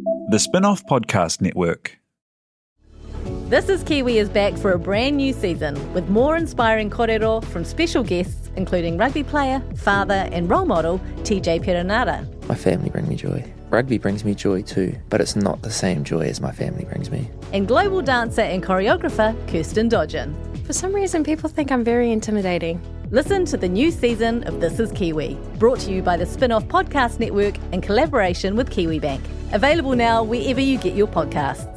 The Spin-off Podcast Network. This is Kiwi is back for a brand new season with more inspiring kōrero from special guests including rugby player, father and role model TJ Perenara. My family bring me joy. Rugby brings me joy too, but it's not the same joy as my family brings me. And global dancer and choreographer Kirsten Dodgen. For some reason, people think I'm very intimidating. Listen to the new season of This is Kiwi, brought to you by the Spin-off Podcast Network in collaboration with KiwiBank. Available now wherever you get your podcasts.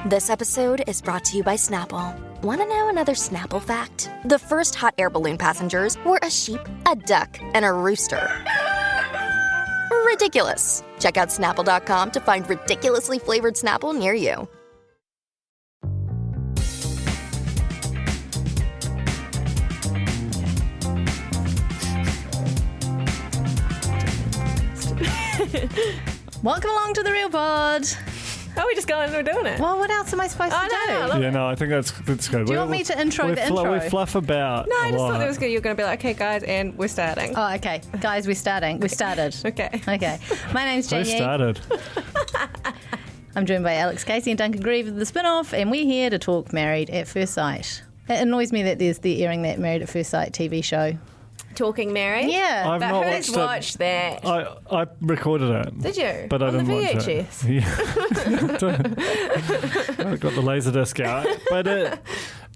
This episode is brought to you by Snapple. Want to know another Snapple fact? The first hot air balloon passengers were a sheep, a duck, and a rooster. Ridiculous. Check out Snapple.com to find ridiculously flavored Snapple near you. Welcome along to the Real Pod. Oh, we just going and we're doing it. Well, what else am I supposed to do? Yeah, no, I think that's good. Do you want me to intro the intro? We fluff about No, I just a lot. thought that you were going to be like, okay, guys, and we're starting. Oh, okay. Guys, we're starting. We started. Okay. Okay. My name's We Jenny. started. I'm joined by Alex Casey and Duncan Grieve of The Spin-off, and we're here to talk Married at First Sight. It annoys me that there's the airing that Married at First Sight TV show. Talking Married? Yeah. I've But not who's watched that? I recorded it. Did you? But I On didn't the watch it. VHS? Yeah. I got the Laserdisc out, but it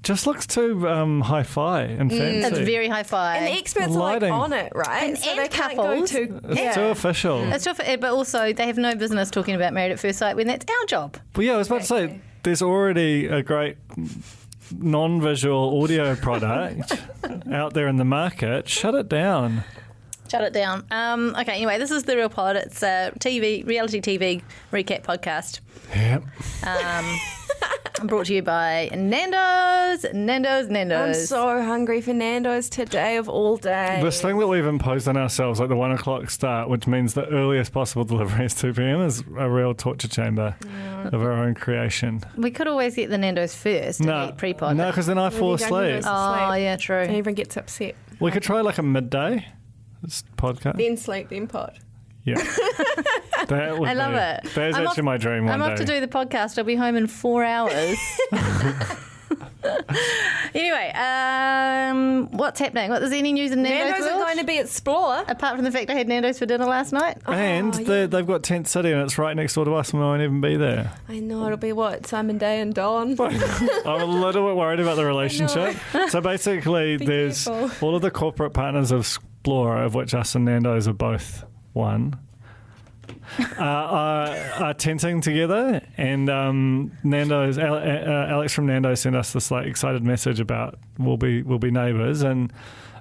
just looks too hi-fi and fancy. It's very hi-fi. And the experts are like Lighting. on it, right? And- so and they can't couples. go too... It's too official. It's tough, but also they have no business talking about Married at First Sight when that's our job. But yeah, I was about to say, there's already a great non-visual audio product out there in the market. Shut it down. Shut it down. Okay, anyway, this is The Real Pod. It's a reality TV recap podcast. Yep. Brought to you by Nando's. I'm so hungry for Nando's today of all days. This thing that we've imposed on ourselves, like the 1 o'clock start, which means the earliest possible delivery is 2 p.m, is a real torture chamber of our own creation. We could always get the Nando's first and eat pre-pod. No, because then I fall you don't asleep. notice. Oh, yeah, true. And everyone gets upset. We could try like a midday podcast. Then sleep, then pod. Yeah. That would I love be, it. That is I'm actually off- my dream one I'm day. off to do the podcast. I'll be home in 4 hours. Anyway, what's happening? Is there any news in Nando's Nando's world? are going to be Explore. Apart from the fact I had Nando's for dinner last night. And they've got Tent City and it's right next door to us and we won't even be there. I know, it'll be what? Simon Day and Dawn? I'm a little bit worried about the relationship. So basically, there's careful. all of the corporate partners of Explorer, of which us and Nando's are both one, are tenting together. And Nando's, Alex from Nando's sent us this like excited message about we'll be neighbours, and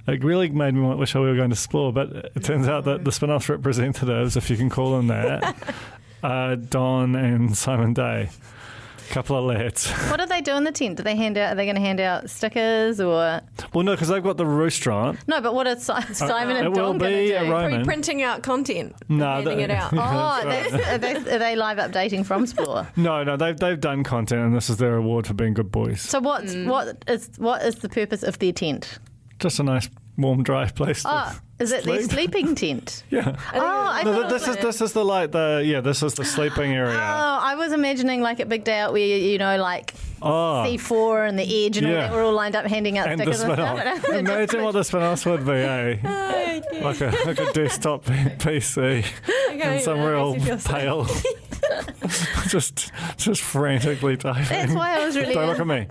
it really made me wish we were going to Explore. But it turns out that the Spin-off's representatives, if you can call them that, are Don and Simon Day. Couple of lads. What do they do in the tent? Are they going to hand out stickers or? Well, no, because they've got the restaurant. No, but what are Simon and it will Don going be to a do? Roman. Printing out content. No, handing it out. Oh, That's right. are they live updating from Explore? No, they've done content, and this is their award for being good boys. So what is the purpose of their tent? Just a nice, warm, dry place. Oh, is it their sleep. sleeping tent? Yeah. Oh, I No, thought this is this is the sleeping area. Oh, I was imagining like a big day out where, you know, like C4 and the Edge and all Yeah. that were all lined up handing out And the stickers and Spin-off. stuff. Imagine what the Spin-offs would be, eh? Like a desktop PC and some real pale, just frantically typing. That's why I was really. Don't look at me.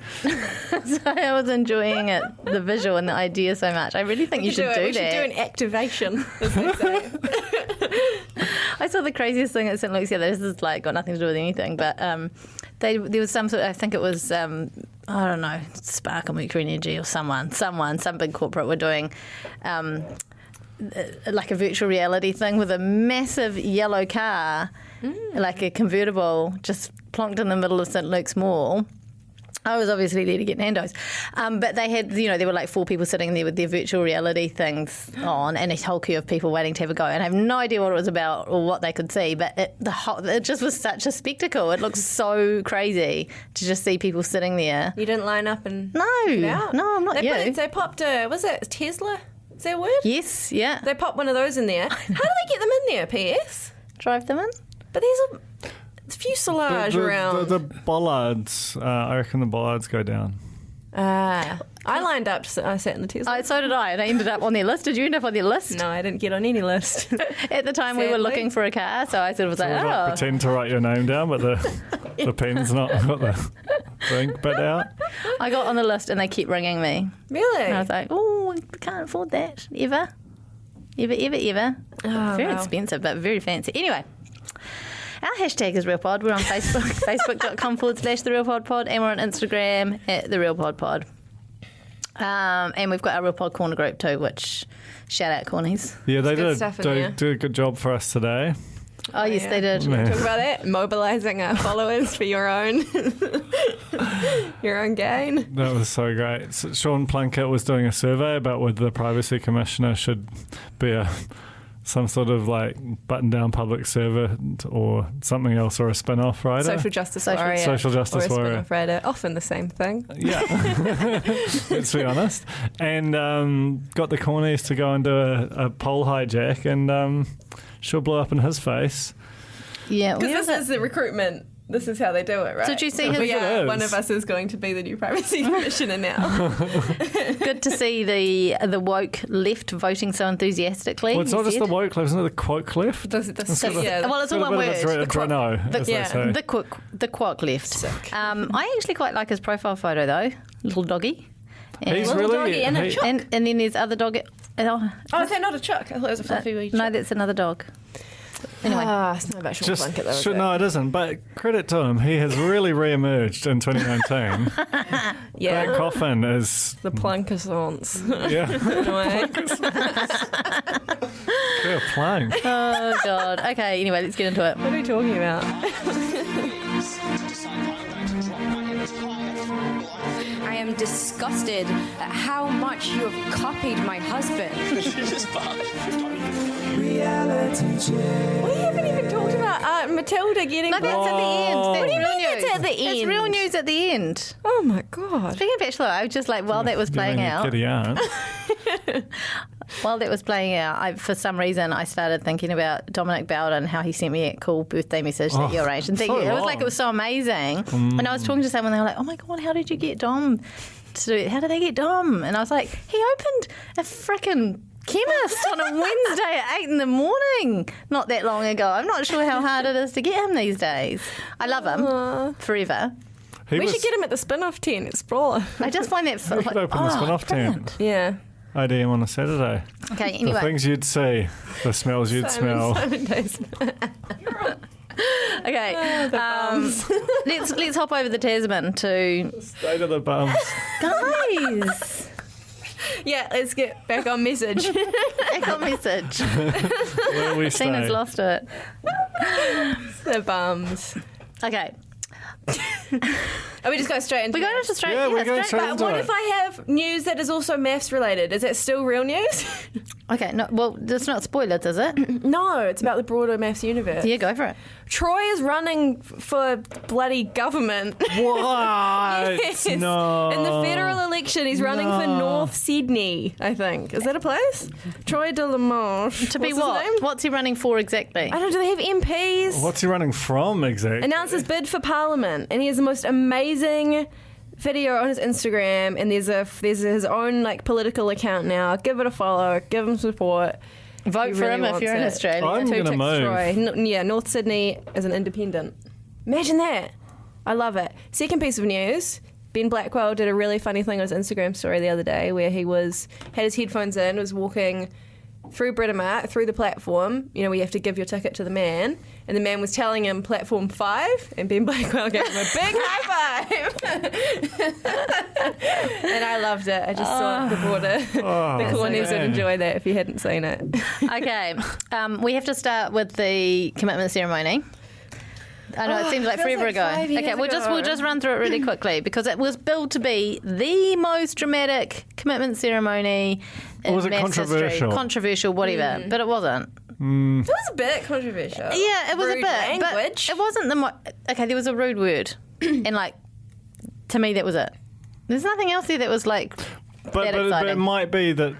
That's why I was enjoying it, the visual and the idea so much. I really think you should do We that. should do an activation, as they say. I saw the craziest thing at St. Luke's the other day. This is like got nothing to do with anything, but there was some sort of, I think it was, I don't know, Spark or Mercury Energy or some big corporate were doing like a virtual reality thing with a massive yellow car, like a convertible, just plonked in the middle of St. Luke's Mall. I was obviously there to get Nando's. But they had, there were like 4 people sitting there with their virtual reality things on and a whole queue of people waiting to have a go. And I have no idea what it was about or what they could see, but it just was such a spectacle. It looks so crazy to just see people sitting there. You didn't line up and No, get out? no, I'm not you. They popped was it Tesla? Is that a word? Yes, yeah. They pop one of those in there. How do they get them in there, PS? Drive them in. But there's a fuselage around. The bollards, I reckon the bollards go down. I lined up, I sat in the Tesla. So did I, and I ended up on their list. Did you end up on their list? No, I didn't get on any list. At the time, we were Sadly. looking for a car, so I sort of was So like, we oh. pretend to write your name down, but the pen's not got the ink bit out. I got on the list, and they kept ringing me. Really? And I was like, oh, I can't afford that. Ever. Oh, Very wow. expensive, but very fancy. Anyway. Our hashtag is RealPod. We're on Facebook, facebook.com/TheRealPodPod, and we're on Instagram at TheRealPodPod. And we've got our RealPod Corner group too, which, shout out Cornies. Yeah, they good stuff in there. did a good job for us today. Oh, yes, they did. Yeah. Talk about that. Mobilising our followers for your own gain. That was so great. So Sean Plunkett was doing a survey about whether the Privacy Commissioner should be some sort of like button-down public servant or something else, or a spin-off writer. Social justice warrior. Social justice or a warrior. spin-off writer. Often the same thing. Yeah, let's be honest. And got the Cornies to go and do a poll hijack, and she'll blow up in his face. Yeah. Because this is the recruitment. This is how they do it, right? Did you see his- One of us is going to be the new privacy commissioner now. Good to see the woke left voting so enthusiastically. Well, it's he not just said. the woke left, isn't it? The quoke left. Well, it's all one word. The quack left. I actually quite like his profile photo though. Little doggy. And He's Little really doggy and a chook. and then there's other dog. Oh, is that not a chook? I thought it was a fluffy wee chook. No, that's another dog. Anyway, It's not about Sean Plunkett, though, is it? No, it isn't. But credit to him, he has really re-emerged in 2019. Yeah. That coffin is The Plunkissons. yeah, Anyway. fair playing. oh god. Okay. Anyway, let's get into it. What are we talking about? I am disgusted at how much you have copied my husband. We haven't even talked about Matilda getting... No, that's at the end. That's What do you real mean news. that's at the It's end? real news at the end. Oh, my God. Speaking of Bachelor, I was just like, while that was playing Doing a out, kitty aunt. while that was playing out, for some reason I started thinking about Dominic Bowden, how he sent me a cool birthday message that you arranged, and thinking so it was like long. it was so amazing. And I was talking to someone, they were like, "Oh my god, how did you get Dom? How did they get Dom?" And I was like, "He opened a frickin' chemist on a Wednesday at 8 a.m, not that long ago. I'm not sure how hard it is to get him these days. I love him forever. We should get him at the spin-off tent, Explore. I just find that We could open the spin-off tent. Yeah. IDM on a Saturday. Okay, The anyway. things you'd see, the smells you'd smell. Simon Days. Okay, let's hop over the Tasman to State of the bums. guys. Yeah, let's get back on message. I got a message. Where we stay. Tina's lost it. The bums. Okay, Are we just going straight into we're going into straight. Yeah, we're going straight But into what it. if I have news that is also maths related? Is that still real news? Okay, no, well, it's not spoilers, is it? No, it's about the broader maths universe. Yeah, go for it. Troy is running for bloody government. What? Yes. No. In the federal election, he's running for North Sydney, I think. Is that a place? Troy de la Manche. To be What's his what? name? What's he running for exactly? I don't know. Do they have MPs? What's he running from exactly? Announced his bid for Parliament, and he has the most amazing video on his Instagram, and there's his own like political account now. Give it a follow, give him support. Vote He for really him if wants you're in it. Australia. I'm Two gonna ticks move. Troy. Yeah, North Sydney as an independent. Imagine that. I love it. Second piece of news. Ben Blackwell did a really funny thing on his Instagram story the other day where he had his headphones in, was walking through Britomart, through the platform, you know, where you have to give your ticket to the man, and the man was telling him platform 5, and Ben Blackwell gave him a big high five. And I loved it. I just thought the cornies would enjoy that if you hadn't seen it. Okay, we have to start with the commitment ceremony. I know it seems like feels forever like ago. 5 years Okay, we'll ago. just run through it really quickly because it was billed to be the most dramatic commitment ceremony in Or was it maths history. controversial? Controversial, whatever, but it wasn't. It was a bit controversial. Yeah, it was Rude a bit, language. but it wasn't the. Okay, there was a rude word, and like to me that was it. There's nothing else there that was like that But it exciting. might be that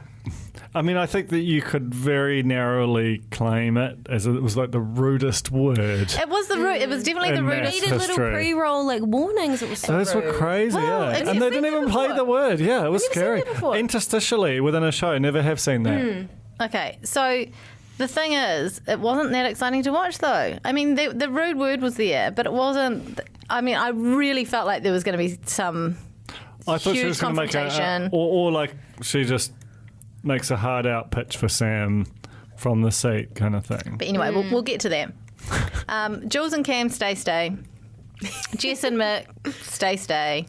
I mean, I think that you could very narrowly claim it as it was like the rudest word. It was it was definitely the In mass rudest. Needed little history. pre-roll like warnings. It was so Those were rude. crazy, Well, yeah. have And you they seen didn't that even play before? the word. Yeah, it was Have you scary. seen that before? Interstitially within a show, never have seen that. Okay, so the thing is, it wasn't that exciting to watch, though. I mean, the rude word was there, but it wasn't. I mean, I really felt like there was going to be some I thought she huge was going to make confrontation. or like she just makes a hard out pitch for Sam from the seat kind of thing. But anyway, we'll get to that. Jules and Cam, stay. Jess and Mick, stay.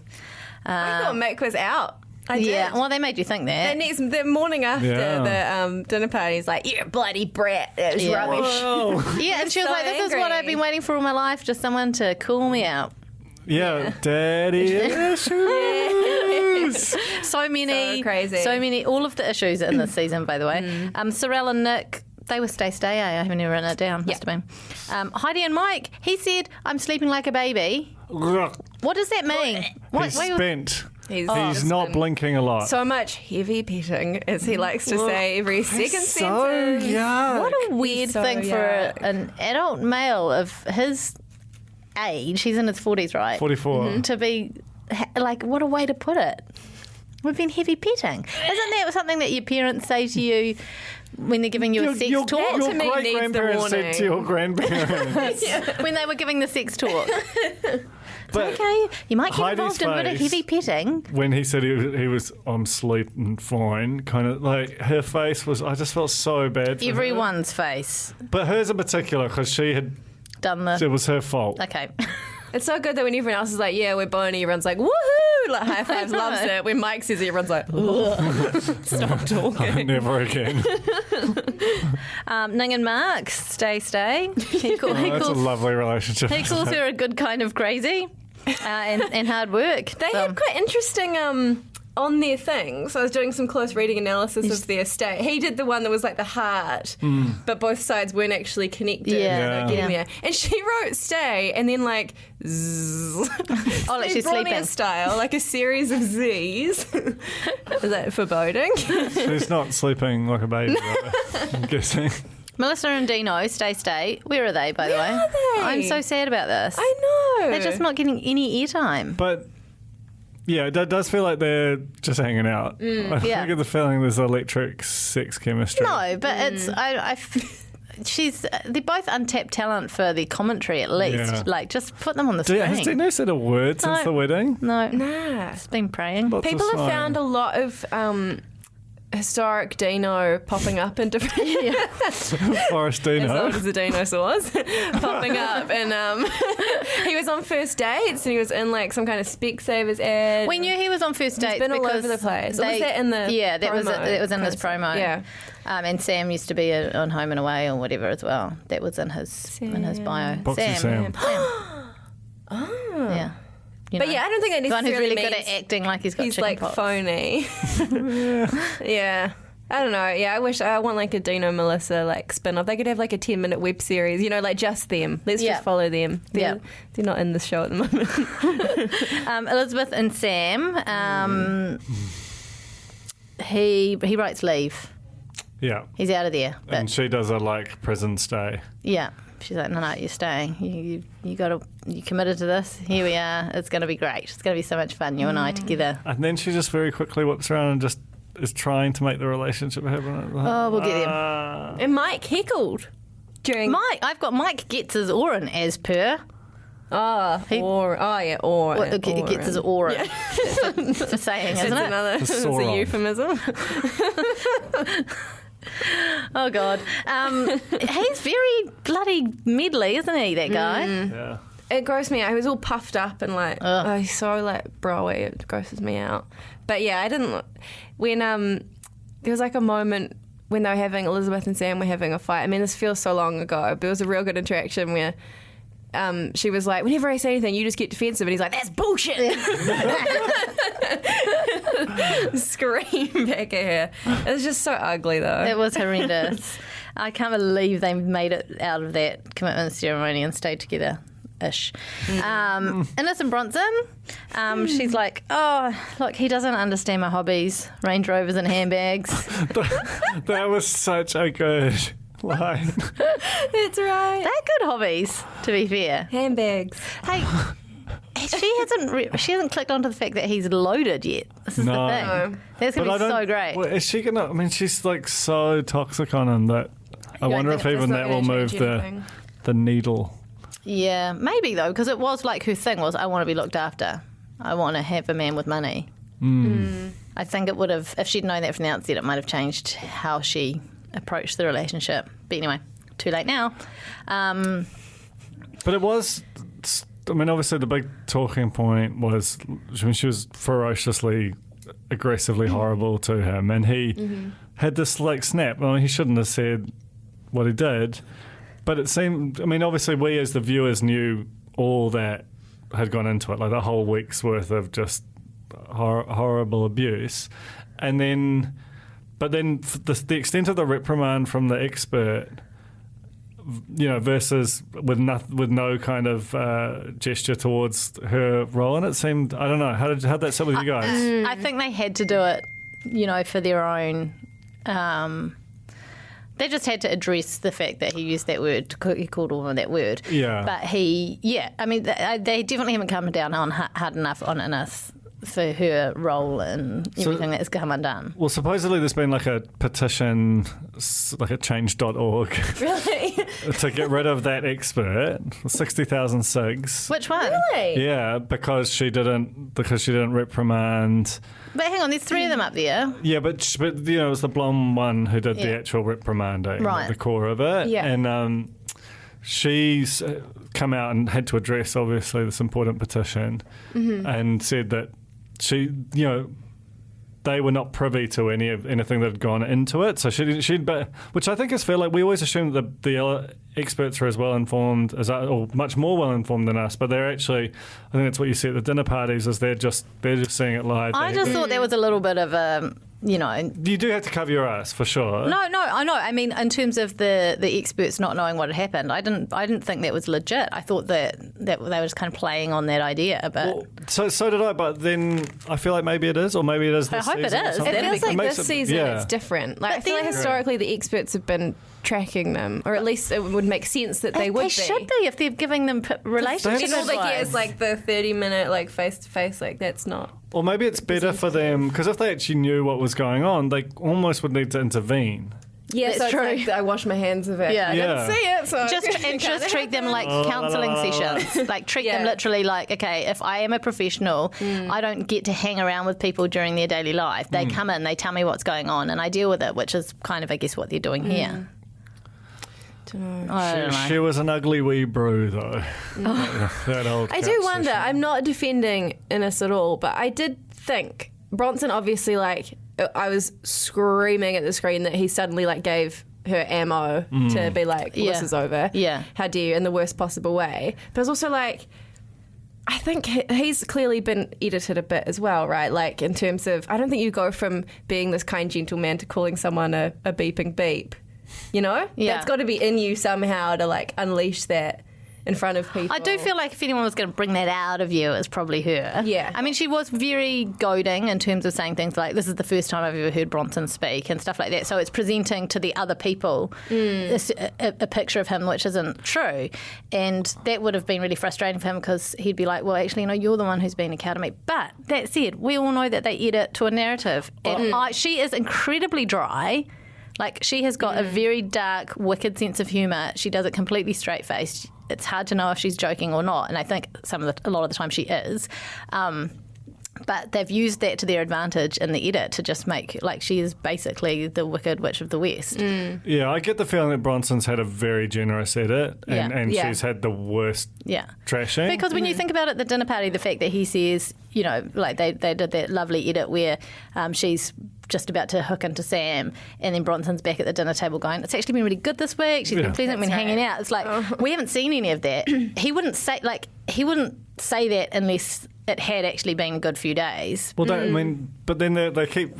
I thought Mick was out. I did. Yeah, well, they made you think that. The morning after Yeah. the dinner party, he's like, "You're a bloody brat. It was Yeah. rubbish." Yeah, and she was so like, this is what angry. I've been waiting for all my life, just someone to call me out. Yeah, daddy issues. So many. So crazy. So many. All of the issues in this season, by the way. Cyrell and Nick, they were stay. I haven't even written it down. Must have been. Heidi and Mike, he said, I'm sleeping like a baby. What does that mean? He's spent. He's He's not blinking a lot. so much heavy petting, as he likes to say every second so sentence. yuck. What a weird So thing for yuck. an adult male of his age, he's in his 40s, right? 44. To be, like, what a way to put it. We've been heavy petting. Isn't that something that your parents say to you when they're giving you a sex talk? That Your to me great needs the grandparents said to your grandparents. When they were giving the sex talk. But Okay, you might get Heidi's involved in a bit of face- heavy petting. when he said he was I'm sleeping fine, kind of like her face was, I just felt so bad for her. Everyone's face But hers in particular, because she had, done it the. was her fault. Okay. It's so good that when everyone else is like, "Yeah, we're bony," everyone's like, "Woohoo!" Like high fives, loves it. When Mike says it, everyone's like, "Ugh." Stop talking. Never again. Ning and Mark, stay. He, Oh, that's a lovely relationship. he calls her a good kind of crazy and hard work. They So- had quite interesting on their things. I was doing some close reading analysis of their state. He did the one that was like the heart, but both sides weren't actually connected. Yeah. Like, getting Yeah. there. And she wrote stay and then like zzz. Oh, like she's Bronnia sleeping. style, like a series of Z's. Is that foreboding? She's not sleeping like a baby, though, I'm guessing. Melissa and Dino, stay. Where are they, by the way? are they? I'm so sad about this. I know. They're just not getting any airtime. But yeah, it does feel like they're just hanging out. I yeah. get the feeling there's electric sex chemistry. No, but it's they're both untapped talent for the commentary at least. Yeah. Like, just put them on the Has screen. Dino said a word since No. the wedding? No, Nah. it's been praying. Lots of People have smiling. found a lot of historic Dino popping up in different Forest as Dino. old as the dinosaurs popping up, and he was on First Dates and he was in like some kind of Specsavers ad. We knew he was on First Dates. been all because over the place. Or was that in the yeah, that was promo? it was in this promo. Yeah. And Sam used to be on Home and Away or whatever as well. That was in his bio. Boxy Sam. Yeah. You But know, yeah, I don't think it the one who's necessarily really good means at acting like he's got he's chicken like pox. phony. Yeah. I don't know. Yeah, I want like a Dino Melissa like spin off. They could have like a 10-minute web series, you know, like just them. Let's Yeah. just follow them. They're not in the show at the moment. Elizabeth and Sam. He writes leave. Yeah. He's out of there. But And she does a like prison stay. yeah, she's like, no, you're staying. You committed to this. Here we are. It's going to be great. It's going to be so much fun. You and I together. And then she just very quickly whips around and just is trying to make the relationship happen. Oh, we'll get there. And Mike heckled during I've got Mike gets his Orin as per. It Gets his Orin for saying, isn't it? another it's a Sauron. euphemism. Oh God, he's very bloody meddly, isn't he? That guy. Yeah. It grossed me out. He was all puffed up and like, he's so like broy. It grosses me out. But yeah, I didn't. When there was like a moment when they were having Elizabeth and Sam were having a fight. I mean, this feels so long ago, but it was a real good interaction where. She was like, whenever I say anything, you just get defensive. And he's like, that's bullshit. Scream back at her. It was just so ugly, though. It was horrendous. I can't believe they made it out of that commitment ceremony and stayed together. ish. Innocent Bronson, she's like, oh, look, he doesn't understand my hobbies, Range Rovers and handbags. That was such a good line. That's right. They're good hobbies, to be fair. Handbags. Hey, she hasn't clicked onto the fact that he's loaded yet. This is the thing. That's going to be so great. Well, is she going to... I mean, she's like so toxic on him that I wonder if even that will move the needle. Yeah, maybe though, because it was like her thing was, I want to be looked after. I want to have a man with money. I think it would have, if she'd known that from the outset, it might have changed how she approached the relationship. But anyway, too late now. But it was... I mean, obviously the big talking point was, I mean, she was ferociously, aggressively horrible to him, and he had this like snap. I mean, he shouldn't have said what he did, but it seemed, I mean, obviously we as the viewers knew all that had gone into it, like the whole week's worth of just horrible abuse. And then, but then the extent of the reprimand from the expert, you know, versus with no kind of gesture towards her role, and it seemed, I don't know, how'd that sit with you guys? I think they had to do it, you know, for their own. They just had to address the fact that he used that word. He called a woman that word. Yeah. But I mean, they definitely haven't come down on hard enough on Ines for her role and everything that's come undone. Well, supposedly there's been like a petition, like a change.org. Really? to get rid of that expert, 60,000 sigs. Which one? Really? Yeah, because she didn't reprimand. But hang on, there's three of them up there. Yeah, but you know, it was the blonde one who did the actual reprimanding, right, the core of it. Yeah. And she's come out and had to address, obviously, this important petition and said that she, you know, they were not privy to anything that had gone into it. So but which I think is fair. Like, we always assume that the experts are as well informed as or much more well informed than us, but they're actually, I think that's what you see at the dinner parties, is they're just seeing it live. I just thought there was a little bit of a, you know, you do have to cover your ass for sure. No, I know. I mean, in terms of the experts not knowing what had happened, I didn't think that was legit. I thought that they were just kind of playing on that idea. But well, so did I. But then I feel like maybe it is, or maybe it is. I hope it is. It feels like this season yeah. it's different. Like, But I feel like historically the experts have been tracking them, or at least it would make sense that they would be. They should be if they're giving them relationship All they get advice. is like the 30-minute like face-to-face. Like, that's not. Or maybe it's better for them, because if they actually knew what was going on, they almost would need to intervene. Yeah, That's so true. it's like I wash my hands of it. Yeah. I didn't see it, so just treat them like counselling sessions. Like, treat them literally like, okay, if I am a professional, I don't get to hang around with people during their daily life. They come in, they tell me what's going on, and I deal with it, which is kind of, I guess, what they're doing here. I don't know. She was an ugly wee brew, though. That old I couch do wonder. session. I'm not defending Ines at all, but I did think Bronson obviously, like, I was screaming at the screen that he suddenly like gave her ammo to be like, this is over. Yeah. How dare you, in the worst possible way. But I was also like, I think he's clearly been edited a bit as well, right? Like, in terms of, I don't think you go from being this kind, gentle man to calling someone a beeping beep. You know? Yeah. That's got to be in you somehow to like unleash that in front of people. I do feel like if anyone was going to bring that out of you, it's probably her. Yeah. I mean, she was very goading in terms of saying things like, this is the first time I've ever heard Bronson speak and stuff like that. So it's presenting to the other people a picture of him which isn't true. And that would have been really frustrating for him, because he'd be like, well, actually, no, you're the one who's been accountable to me. But that said, we all know that they edit to a narrative. And she is incredibly dry. Like, she has got a very dark, wicked sense of humour. She does it completely straight-faced. It's hard to know if she's joking or not, and I think a lot of the time she is. But they've used that to their advantage in the edit to just make, like, she is basically the Wicked Witch of the West. Yeah, I get the feeling that Bronson's had a very generous edit, and she's had the worst trashing. Because when you think about it at the dinner party, the fact that he says, you know, like they did that lovely edit where she's just about to hook into Sam, and then Bronson's back at the dinner table going, it's actually been really good this week, she's been pleasant, been hanging out. It's like, we haven't seen any of that. He wouldn't say that unless it had actually been a good few days. Well, I mean, but then they keep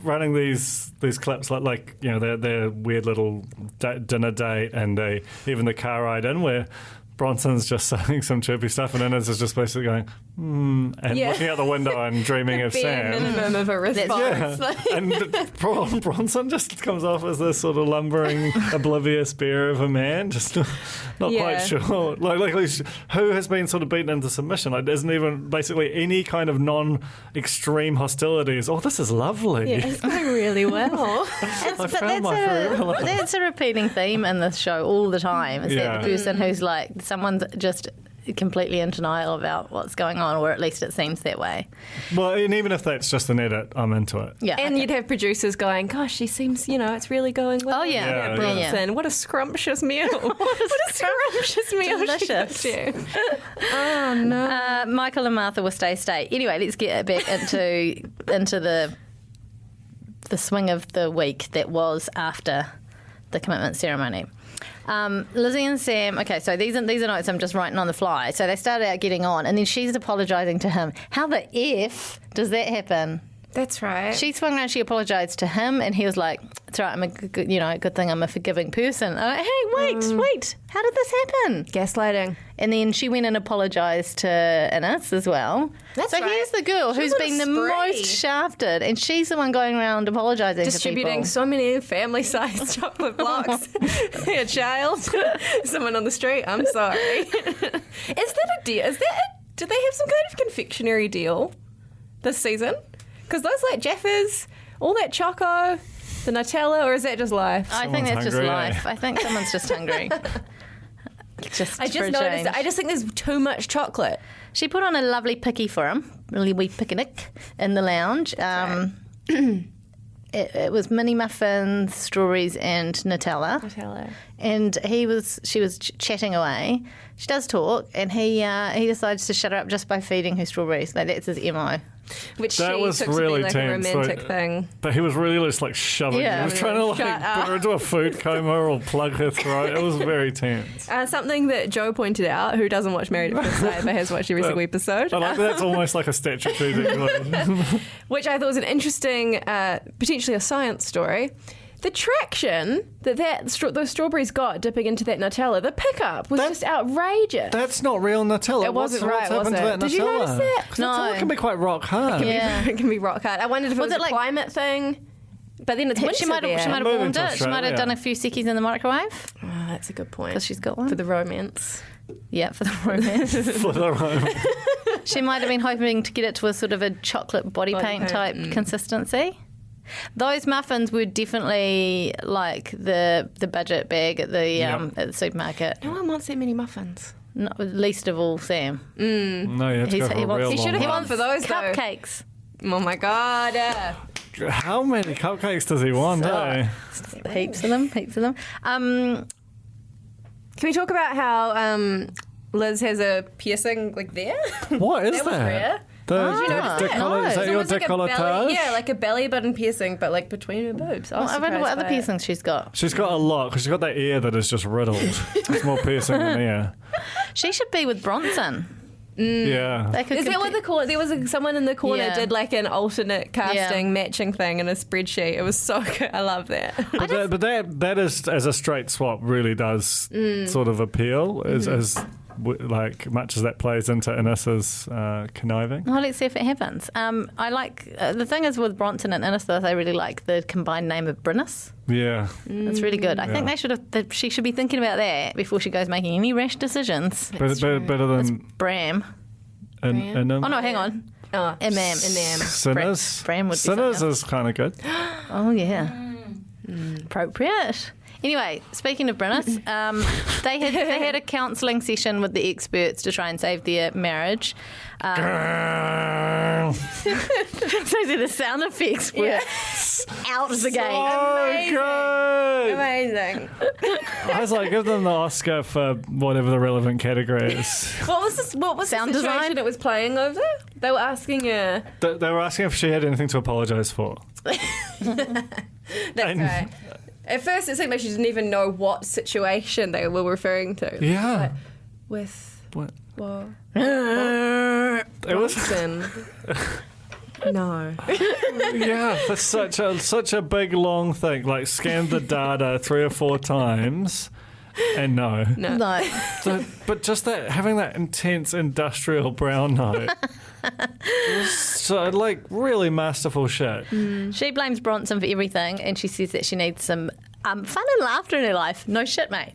running these clips like you know, their weird little dinner date, and even the car ride in where Bronson's just saying some chirpy stuff, and Ines is just basically going, and looking out the window and dreaming of Bare Sam. minimum of a response. And Bronson just comes off as this sort of lumbering, oblivious bear of a man, just not quite sure. Like who has been sort of beaten into submission? Like, isn't even basically any kind of non-extreme hostilities. Oh, this is lovely. Yeah, it's going really well. That's a repeating theme in this show all the time. Is that the person who's like, someone's just completely in denial about what's going on, or at least it seems that way. Well, and even if that's just an edit, I'm into it. Yeah, And you'd have producers going, gosh, she seems, it's really going well. Oh, yeah. Bronson. What a scrumptious meal. what a scrumptious meal. Delicious. She cooked you. Oh, no. Michael and Martha will stay. Anyway, let's get back into the swing of the week that was after the commitment ceremony. Lizzie and Sam, okay, so these are notes I'm just writing on the fly. So they started out getting on, and then she's apologising to him. How the F does that happen? That's right. She swung around, she apologised to him, and he was like, it's all right, I'm a good thing I'm a forgiving person. I'm like, hey, wait, how did this happen? Gaslighting. And then she went and apologised to Ines as well. That's so right. here's the girl She who's was on a been the spree. most shafted, and she's the one going around apologising to Distributing people. so many family-sized chocolate blocks. A child, someone on the street. I'm sorry. Is that a deal? Do they have some kind of confectionery deal this season? Because those like Jaffas, all that choco, the Nutella, or is that just life? I think that's just hungry, life. I think someone's just hungry. I just noticed. I just think there's too much chocolate. She put on a lovely picky for him, really wee picnic in the lounge. It was mini muffins, strawberries, and Nutella. And she was chatting away. She does talk, and he decides to shut her up just by feeding her strawberries. Like, that's his MO. Which That she was took really to be like tense, a romantic thing. But he was really just like shoving Yeah. her. He was trying to Shut like put her into a food coma or plug her throat. It was very tense. Something that Joe pointed out, who doesn't watch Married at First Sight but has watched every single episode, I like that's almost like a statutory declaration. which I thought was an interesting, potentially a science story. The traction that those strawberries got dipping into that Nutella, the pickup was just outrageous. That's not real Nutella. It wasn't What's right, was happened to it? that Did you Nutella? notice that? 'Cause No. Nutella can be quite rock hard. Yeah. It can be rock hard. I wondered if it was it a like- climate thing, but then it's winter She might there. have Moving warmed to it. She might have Australia. done a few sickies in the microwave Oh, that's a good point. because she's got one. For the romance. Yeah, for the romance. For the Rome. She might have been hoping to get it to a sort of a chocolate body paint type consistency. Those muffins were definitely like the budget bag at the supermarket. No one wants that many muffins. Not, least of all Sam. No, you have to go for a real he should have long gone one. for those though. Cupcakes. Oh my god. How many cupcakes does he want, eh? Heaps of them. Can we talk about how Liz has a piercing like there? What is That was rare. The Did you notice that? decollet- is that your Almost like a belly, decolletage? yeah, like a belly button piercing, but like between her boobs. I wonder what other piercings she's got. She's got a lot because she's got that ear that is just riddled. It's more piercing than ear. She should be with Bronson. Yeah. They could Is that what the corner? There was someone in the corner Yeah. did like an alternate casting matching thing in a spreadsheet. It was so good. I love that. But that is, as a straight swap, really does sort of appeal as like much as that plays into Ines's conniving. Well, let's see if it happens. I like the thing is with Bronson and Ines, though, they really like the combined name of Brynnis. Yeah. It's really good. I think she should be thinking about that before she goes making any rash decisions. Better than Bram. Inem. Oh no, hang on. Oh, Imam. Sinners. Bram would be Sinners something is kind of good. Oh yeah. Appropriate. Anyway, speaking of Brynnis, they had a counselling session with the experts to try and save their marriage. So the sound effects were out of the gate. Oh, good. amazing. I was like, give them the Oscar for whatever the relevant category is. What was Sound the situation design? it was playing over? They were asking her. They were asking if she had anything to apologise for. That's right. At first, it seemed like she didn't even know what situation they were referring to. Yeah. With What? well, It was Bronson. No. yeah, that's such a big long thing. Like scan the data 3 or 4 times and no. No. So, but just that, having that intense industrial brown note. So, like, really masterful shit. She blames Bronson for everything, and she says that she needs some fun and laughter in her life. No shit, mate.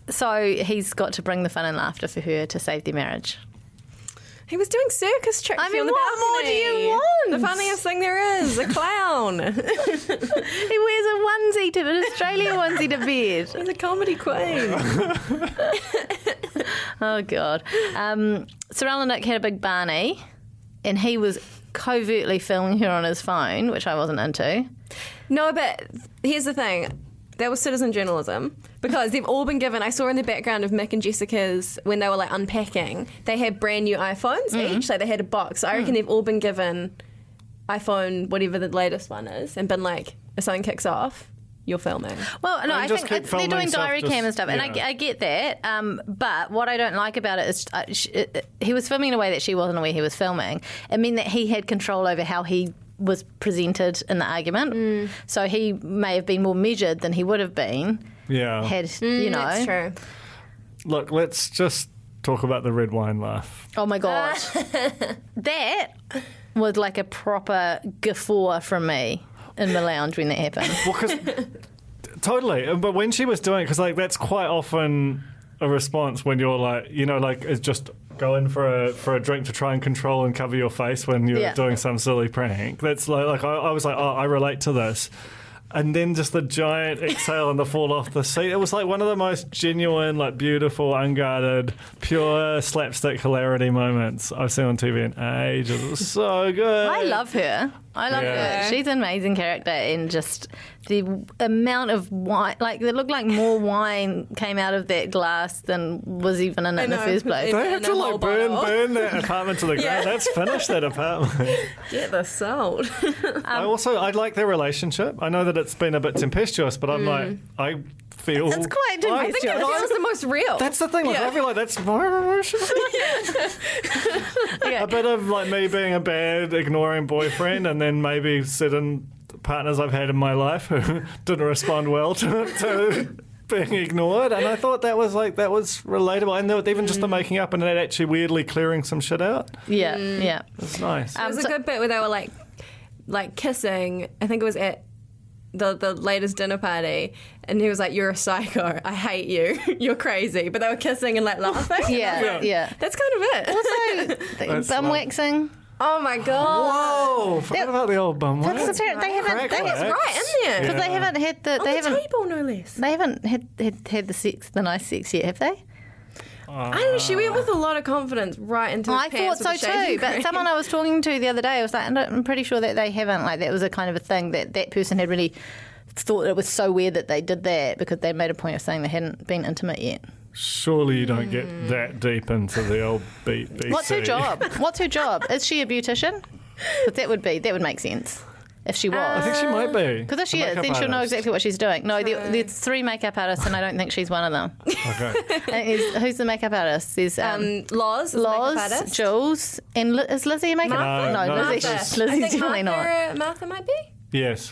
So he's got to bring the fun and laughter for her to save their marriage. He was doing circus tricks. I mean, on the what more do you want? The funniest thing there is, a clown. He wears a onesie to an Australia onesie to bed. He's a comedy queen. Oh, God. Cyrell and Nic had a big Barney, and he was covertly filming her on his phone, which I wasn't into. No, but here's the thing. That was citizen journalism because they've all been given. I saw in the background of Mick and Jessica's when they were like unpacking, they had brand new iPhones each. Like they had a box. So I reckon they've all been given iPhone, whatever the latest one is, and been like, if something kicks off, you're filming. Well, no, I just think keep they're doing filming stuff, diary cam and stuff, and I get that. But what I don't like about it is he was filming in a way that she wasn't aware he was filming. It meant that he had control over how he was presented in the argument. So he may have been more measured than he would have been had, you know. That's true. Look, let's just talk about the red wine laugh. Oh, my God. That was like a proper guffaw from me in the lounge when that happened. Well, because totally. But when she was doing it, because like that's quite often a response when you're like, you know, like it's just go in for a drink to try and control and cover your face when you're doing some silly prank. That's like I was like, oh, I relate to this. And then just the giant exhale and the fall off the seat. It was like one of the most genuine, like beautiful, unguarded, pure slapstick hilarity moments I've seen on TV in ages. It was so good. I love her. Her. She's an amazing character, and just the amount of wine, like it looked like more wine came out of that glass than was even in it in the first place. They have to like burn that apartment to the ground. That's finished, that apartment. Get this sold. I like their relationship. I know that it's been a bit tempestuous, but I'm like, I feel It's quite tempestuous. I think it feels the most real. That's the thing. Like, I feel like that's more emotional. A bit of like me being a bad, ignoring boyfriend, and then maybe certain partners I've had in my life who didn't respond well to being ignored. And I thought that was relatable. And even just the making up and that actually weirdly clearing some shit out. Yeah. It's nice. There was a good bit where they were like kissing. I think it was at the latest dinner party, and he was like, "You're a psycho. I hate you. You're crazy." But they were kissing and like laughing. Yeah. That's kind of it. Also, bum waxing. Oh my god! Whoa! Forgot about the old bum wax. That's apparent. They haven't. It's right in there. Because they haven't had the. On They the haven't. table, no less. They haven't had the nice sex yet, have they? I don't know. She went with a lot of confidence right into his I thought pants so with the shaving too, but cream. someone I was talking to the other day, I was like, I'm pretty sure that they haven't. Like that was a kind of a thing that person had really thought it was so weird that they did that because they made a point of saying they hadn't been intimate yet. Surely you don't get that deep into the old BC. What's her job? Is she a beautician? Because that would make sense if she was. I think she might be. Because if she A is, makeup then she'll know artist. exactly what she's doing. No, there's 3 makeup artists, and I don't think she's one of them. Okay. Who's the makeup artist? There's Loz, is a makeup Loz, artist. Jules, and is Lizzie a makeup Martha? artist? No, No, Martha. Lizzie's I think definitely not. Martha might be. Yes.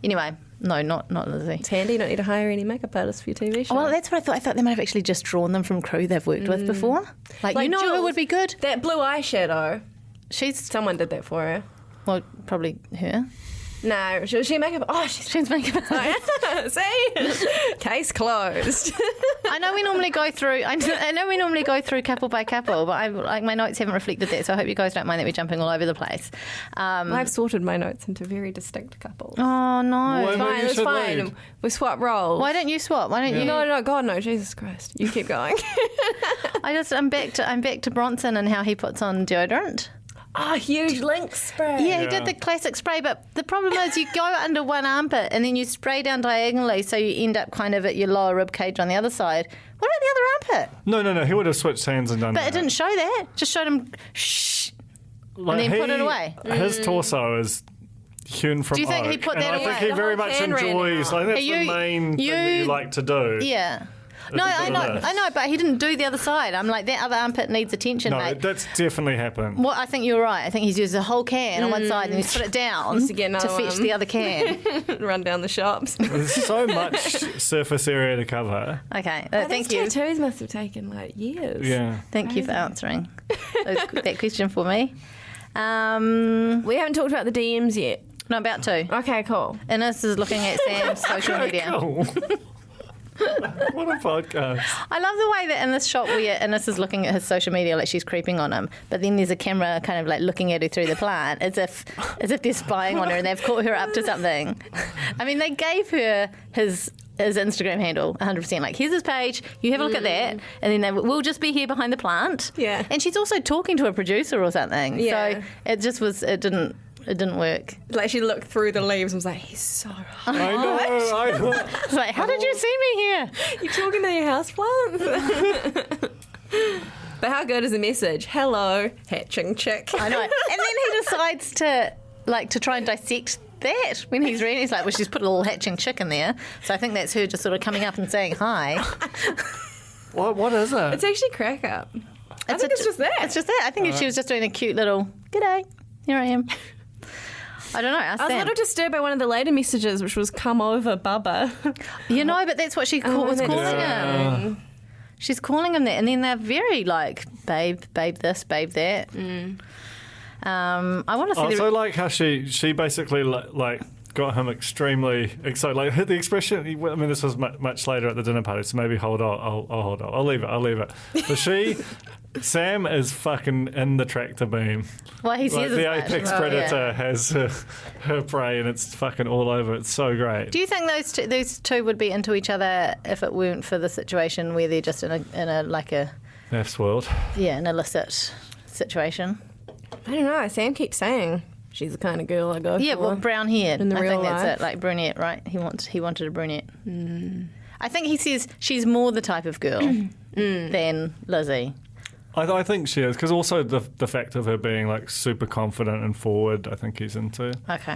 Anyway, no, not Lizzie. It's handy. You don't need to hire any makeup artists for your TV show. Well, that's what I thought. I thought they might have actually just drawn them from crew they've worked with before. Like you know who Jules, would be good? That blue eyeshadow. She's, Someone did that for her. well, probably her. No, was she makeup? Oh, she's makeup artist. see, case closed. I know we normally go through. I know we normally go through couple by couple, but my notes haven't reflected that. So I hope you guys don't mind that we're jumping all over the place. I've sorted my notes into very distinct couples. Oh no! Well, maybe you It's should fine. lead. We swap roles. Why don't you swap? Why don't you? No, God, no, Jesus Christ! You keep going. I'm back to Bronson and how he puts on deodorant. Oh, huge Lynx spray. Yeah, he did the classic spray, but the problem is you go under one armpit and then you spray down diagonally, so you end up kind of at your lower rib cage on the other side. What about the other armpit? No. He would have switched hands and done But that. it didn't show that. Just showed him shh, Like, and then put it away. His torso is hewn from Do you think he oak, put and that I away? think he The very whole much can ran enjoys. out. I think that's You- the main thing that you like to do. Yeah. No, I know, but he didn't do the other side. I'm like, that other armpit needs attention, No, mate. that's definitely happened. Well, I think you're right. I think he's used a whole can on one side and he's put it down Needs to get another fetch one. the other can. Run down the shops. There's so much surface area to cover. Okay, Those thank you. tattoos must have taken like years. Yeah. Thank you for answering that question for me. We haven't talked about the DMs yet. No, about to. Okay, cool. Ines is looking at Sam's social media. Cool. What a podcast. I love the way that in this shot where Ines is looking at his social media like she's creeping on him, but then there's a camera kind of like looking at her through the plant as if they're spying on her and they've caught her up to something. I mean, they gave her his Instagram handle 100%. Like, here's his page, you have a look at that, and then we'll just be here behind the plant. Yeah. And she's also talking to a producer or something. Yeah. So it didn't work. Like she looked through the leaves and was like, he's so hot. I know. It's like, how did you see me here? You talking to your houseplants? But how good is the message? Hello, hatching chick. I know. And then he decides to try and dissect that when he's reading. He's like, well, she's put a little hatching chick in there. So I think that's her just sort of coming up and saying hi. What is it? It's actually crack up. I think it's just that. It's just that. I think she was just doing a cute little, g'day, here I am. I don't know. Ask I was a Sam. little disturbed by one of the later messages, which was "Come over, Bubba." You know, but that's what she was calling him. She's calling him that, and then they're very like, babe this, babe that. I want to see. Also, like how she basically like got him extremely excited. Like the expression. I mean, this was much later at the dinner party, so maybe hold on. I'll hold on. I'll leave it. But Sam is fucking in the tractor beam. Well, he Like says the as much. apex predator has her prey, and it's fucking all over. It's so great. Do you think those two would be into each other if it weren't for the situation where they're just in a like a F's world. an illicit situation? I don't know. Sam keeps saying she's the kind of girl I go Yeah, for. well, brown haired. In the I real think that's life. it. Like brunette, right? He wanted a brunette. I think he says she's more the type of girl than Lizzie. I think she is, because also the fact of her being like super confident and forward, I think he's into. Okay.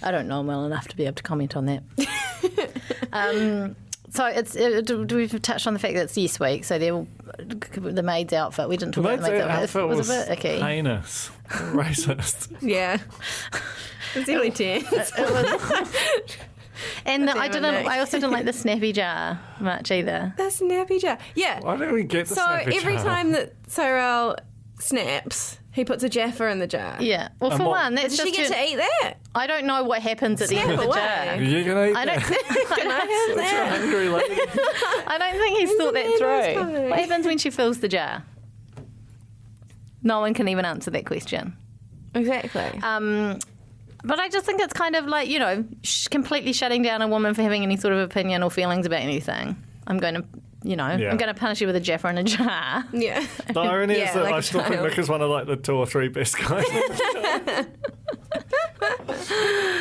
I don't know him well enough to be able to comment on that. So we've touched on the fact that it's Yes Week, so the maid's outfit. We didn't talk about the maid's outfit. was a bit icky. heinous, racist. Yeah. It's really tense. And Damn it, Nick. I also didn't like the snappy jar much either. The snappy jar. Yeah. Why don't we get the So snappy every jar? time that Cyrell snaps, he puts a Jaffa in the jar. Yeah. Well, And for what- one, that's Does she just get to eat that? I don't know what happens at the end of the Snap jar. away. You're gonna eat I don't. that? Can I have Such a that? hungry lady. I don't think he's thought that Nando's through. coming. What happens when she fills the jar? No one can even answer that question. Exactly. But I just think it's kind of like, completely shutting down a woman for having any sort of opinion or feelings about anything. I'm going to, Yeah. I'm going to punish you with a Jaffa in a jar. Yeah. The irony Yeah, is that like I a still think child. Nick is one of like the 2 or 3 best guys.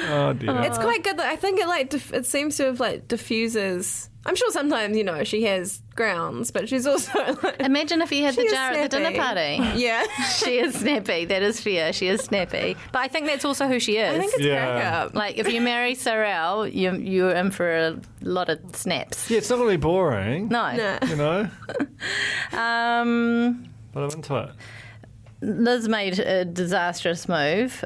Oh dear. It's quite good. I think it it seems to have like diffuses. I'm sure sometimes she has grounds, but she's also like, Imagine if he had She the is jar at the dinner snappy. party. yeah. She is snappy. That is fair. She is snappy. But I think that's also who she is. I think it's Yeah. crack up. like, if you marry Cyrell, you're in for a lot of snaps. Yeah, it's not really boring. No. Nah. You know, Um, but I'm into it. Liz made a disastrous move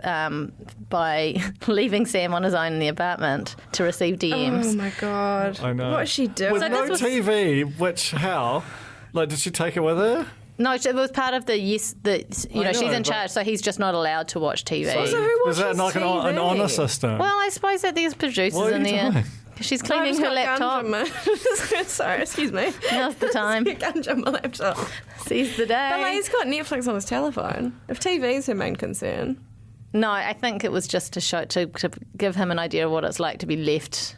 by leaving Sam on his own in the apartment to receive DMs. Oh my god. I know. What's she doing? With So no this was- TV, how? Like, did she take it with her? No, it was part of she's I know, in but- charge, so he's just not allowed to watch TV. So who Was that watches like an TV? honour system? Well, I suppose that there's producers What are in you there. doing? She's I cleaning just her got laptop. ganja. Sorry, excuse me. Now's the time. Ganja on my laptop. Seize the day. But like, he's got Netflix on his telephone. If TV is her main concern. No, I think it was just to give him an idea of what it's like to be left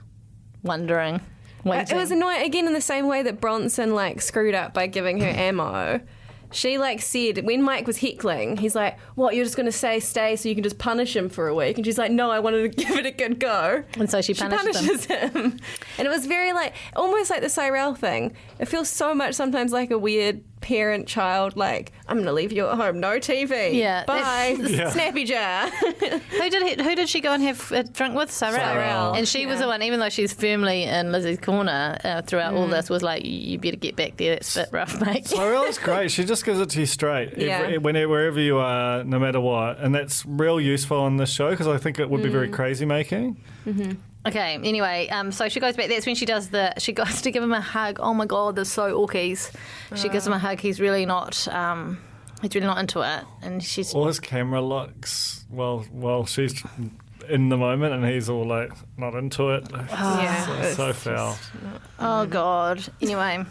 wondering, waiting. It was annoying, again, in the same way that Bronson screwed up by giving her ammo. She said, when Mike was heckling, he's like, what, you're just going to stay so you can just punish him for a week? And she's like, no, I wanted to give it a good go. And so she punishes him. And it was very almost like the Cyrell thing. It feels so much sometimes like a weird parent-child, like, I'm going to leave you at home, no TV. Yeah. Bye. Yeah. Snappy jar. Who did she go and have a drink with? Cyrell. And she was the one, even though she's firmly in Lizzie's corner throughout all this, was like, you better get back there. That's a bit rough, mate. Cyrella's great. She just gives it to you straight, Yeah. wherever you are, no matter what. And that's real useful on this show because I think it would be very crazy making. Okay, anyway, so she goes back. That's when she goes to give him a hug. Oh my God, they're so orkies. She gives him a hug. He's really not into it. And she's... All his camera looks, well, she's in the moment and he's all like, not into it. Yeah. So foul. Oh God. Anyway,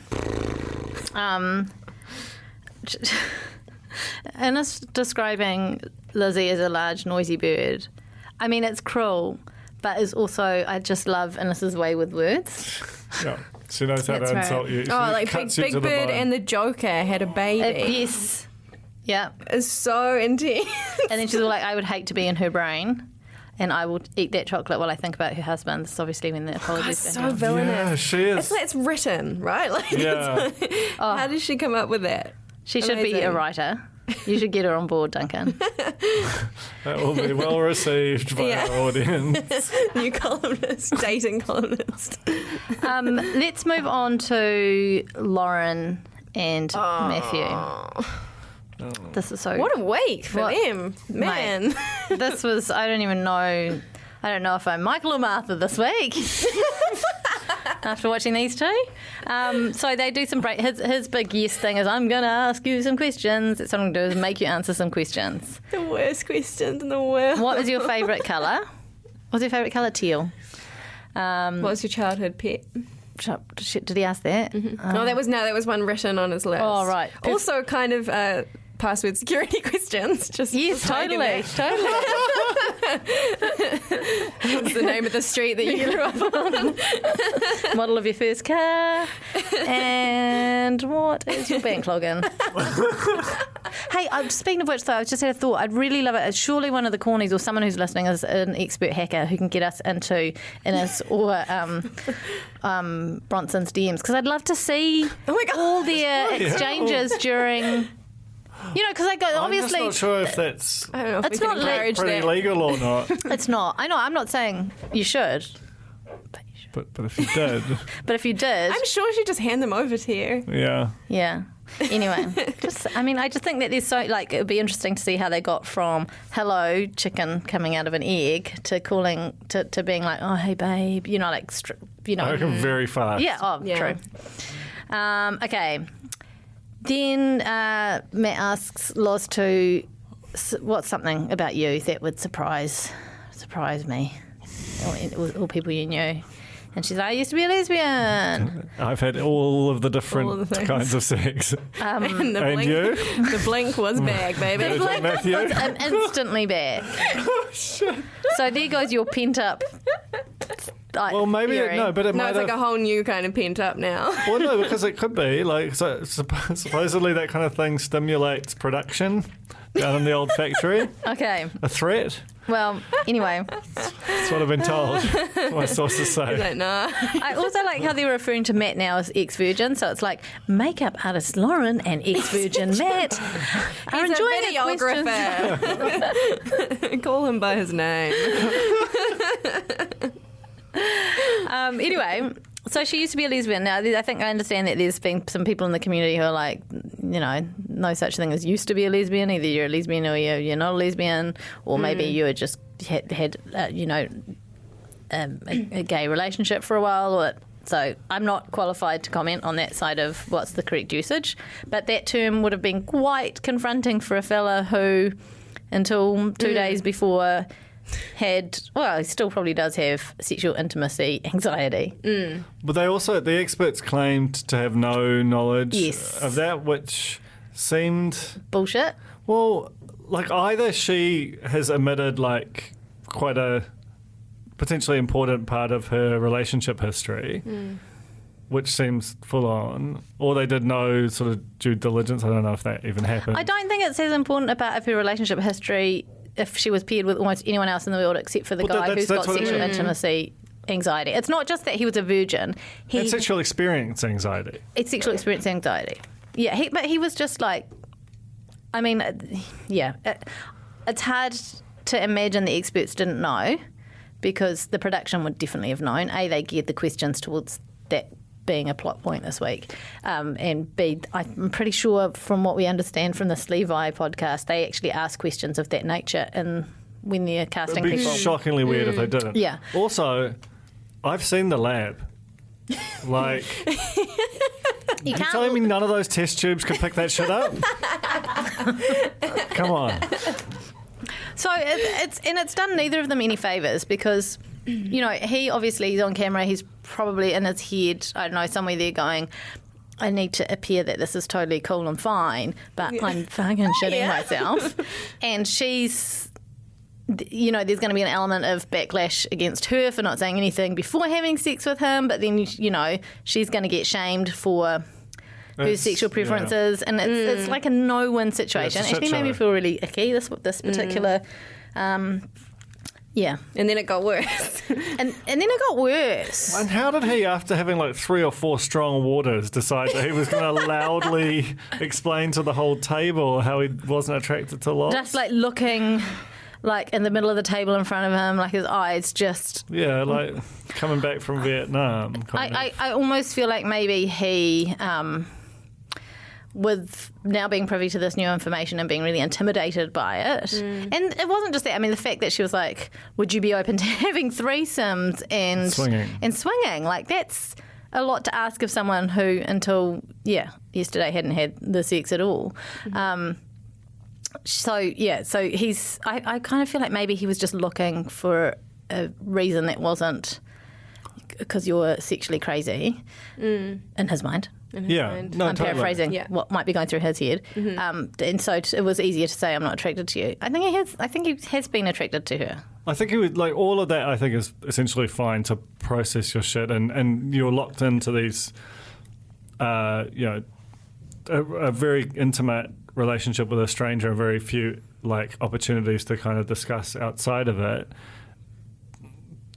Ines describing Lizzie as a large, noisy bird. I mean, it's cruel, but it's also, I just love Ines's way with words. Yeah. She knows how That's to right. insult you. She Oh, like cuts you Big to the Bird bone. and the Joker had a baby. Yes. Yeah. It's so intense. And then she's all like, I would hate to be in her brain, and I will eat that chocolate while I think about her husband. This is obviously when the apologies to so him. villainous. Yeah, she is. It's like it's written, right? Like, Yeah. how did she come up with that? She should be Amazing. a writer. You should get her on board, Duncan. That will be well received by Yeah. our audience. New columnist, dating columnist. Let's move on to Lauren and Matthew. This is so... What a week for What- them, man. This was... I don't even know... I don't know if I'm Michael or Martha this week. After watching these two. So they do some break. His big yes thing is, I'm going to ask you some questions. It's what I'm going to do is make you answer some questions. The worst questions in the world. What is your favourite colour? What's your favourite colour? Teal. What's your childhood pet? Did he ask that? No, that was one written on his list. Oh, right. Also, kind of password security questions. Just Yes, taking totally. What's the name of the street that you grew up on? Model of your first car. And what is your bank login? Hey, speaking of which, though, I just had a thought. I'd really love it. Surely one of the cornies or someone who's listening is an expert hacker who can get us into Ines or Bronson's DMs, because I'd love to see all their exchanges during... You know, because I go, obviously... I'm just not sure if that's I don't know if It's we not can encourage pretty that. legal or not. It's not. I know, I'm not saying you should. But if you did, But if you did... I'm sure she'd just hand them over to you. yeah. Yeah. Anyway, I just think that there's so, like, it would be interesting to see how they got from hello, chicken coming out of an egg to calling, to being like, oh, hey, babe, you know, like, I reckon very fast. Yeah, Yeah. true. Okay. Then Matt asks Loz to, what's something about you that would surprise me, or people you knew? And she's like, I used to be a lesbian. I've had all of the All of different the things. kinds of sex. And the And blink, you? the blink was back, baby. Is it Matthew? I'm instantly back. So there goes your pent up. Well, maybe theory. no, but it No, might it's like have. a whole new kind of pent up now. Well, no, because it could be like supposedly that kind of thing stimulates production down in the old factory. Okay. A threat. Well, anyway, That's what I've been told. That's what my sources say. Like, nah. I also like how they're referring to Matt now as ex-virgin. So it's like makeup artist Lauren and ex-virgin Matt are He's enjoying a the questions. videographer. Call him by his name. Anyway, so she used to be a lesbian. Now, I think I understand that there's been some people in the community who are like, you know, no such thing as used to be a lesbian. Either you're a lesbian or you're not a lesbian, or maybe you had just had you know, a gay relationship for a while. Or so I'm not qualified to comment on that side of what's the correct usage. But that term would have been quite confronting for a fella who, until 2 days before, had, well, he still probably does have sexual intimacy anxiety. But they also, the experts claimed to have no knowledge Yes. of that, which seemed, Bullshit. well, like either she has omitted like quite a potentially important part of her relationship history, which seems full on, or they did no sort of due diligence. I don't know if that even happened. I don't think it's as important a part of her relationship history if she was paired with almost anyone else in the world except for the Well, guy that's who's got what I sexual mean. intimacy anxiety. It's not just that he was a virgin. And sexual experience anxiety. It's sexual experience anxiety. Yeah, but he was just like, I mean, it's hard to imagine the experts didn't know, because the production would definitely have known. A, they geared the questions towards that being a plot point this week. And B, I'm pretty sure from what we understand from this Levi podcast, they actually ask questions of that nature and when they're casting It'd be people. shockingly weird if they didn't. Yeah. Also, I've seen the lab. Like, You you can't telling me none of those test tubes could pick that shit up? Come on. So it's done neither of them any favours, because, you know, he obviously he's on camera. He's probably in his head, I don't know, somewhere there going, I need to appear that this is totally cool and fine, but I'm fucking shitting myself. And she's, you know, there's going to be an element of backlash against her for not saying anything before having sex with him, but then, you know, she's going to get shamed for her sexual preferences, and it's like a no-win situation. Yeah, it's a Actually shit made me show. feel really icky, this particular... yeah. And then it got worse. And then it got worse. And how did he, after having like 3 or 4 strong waters, decide that he was going to loudly explain to the whole table how he wasn't attracted to lots? Just like looking like in the middle of the table in front of him, like his eyes just... Yeah, like coming back from Vietnam. I almost feel like maybe he... with now being privy to this new information and being really intimidated by it. And it wasn't just that. I mean, the fact that she was like, would you be open to having threesomes and swinging? Like, that's a lot to ask of someone who, until, yesterday hadn't had the sex at all. So he's... I kind of feel like maybe he was just looking for a reason that wasn't because you're sexually crazy in his mind. No, I'm paraphrasing what might be going through his head, and so it was easier to say I'm not attracted to you. I think he has been attracted to her. I think he would, like, all of that I think is essentially fine to process your shit, and you're locked into these, a very intimate relationship with a stranger, and very few like opportunities to kind of discuss outside of it.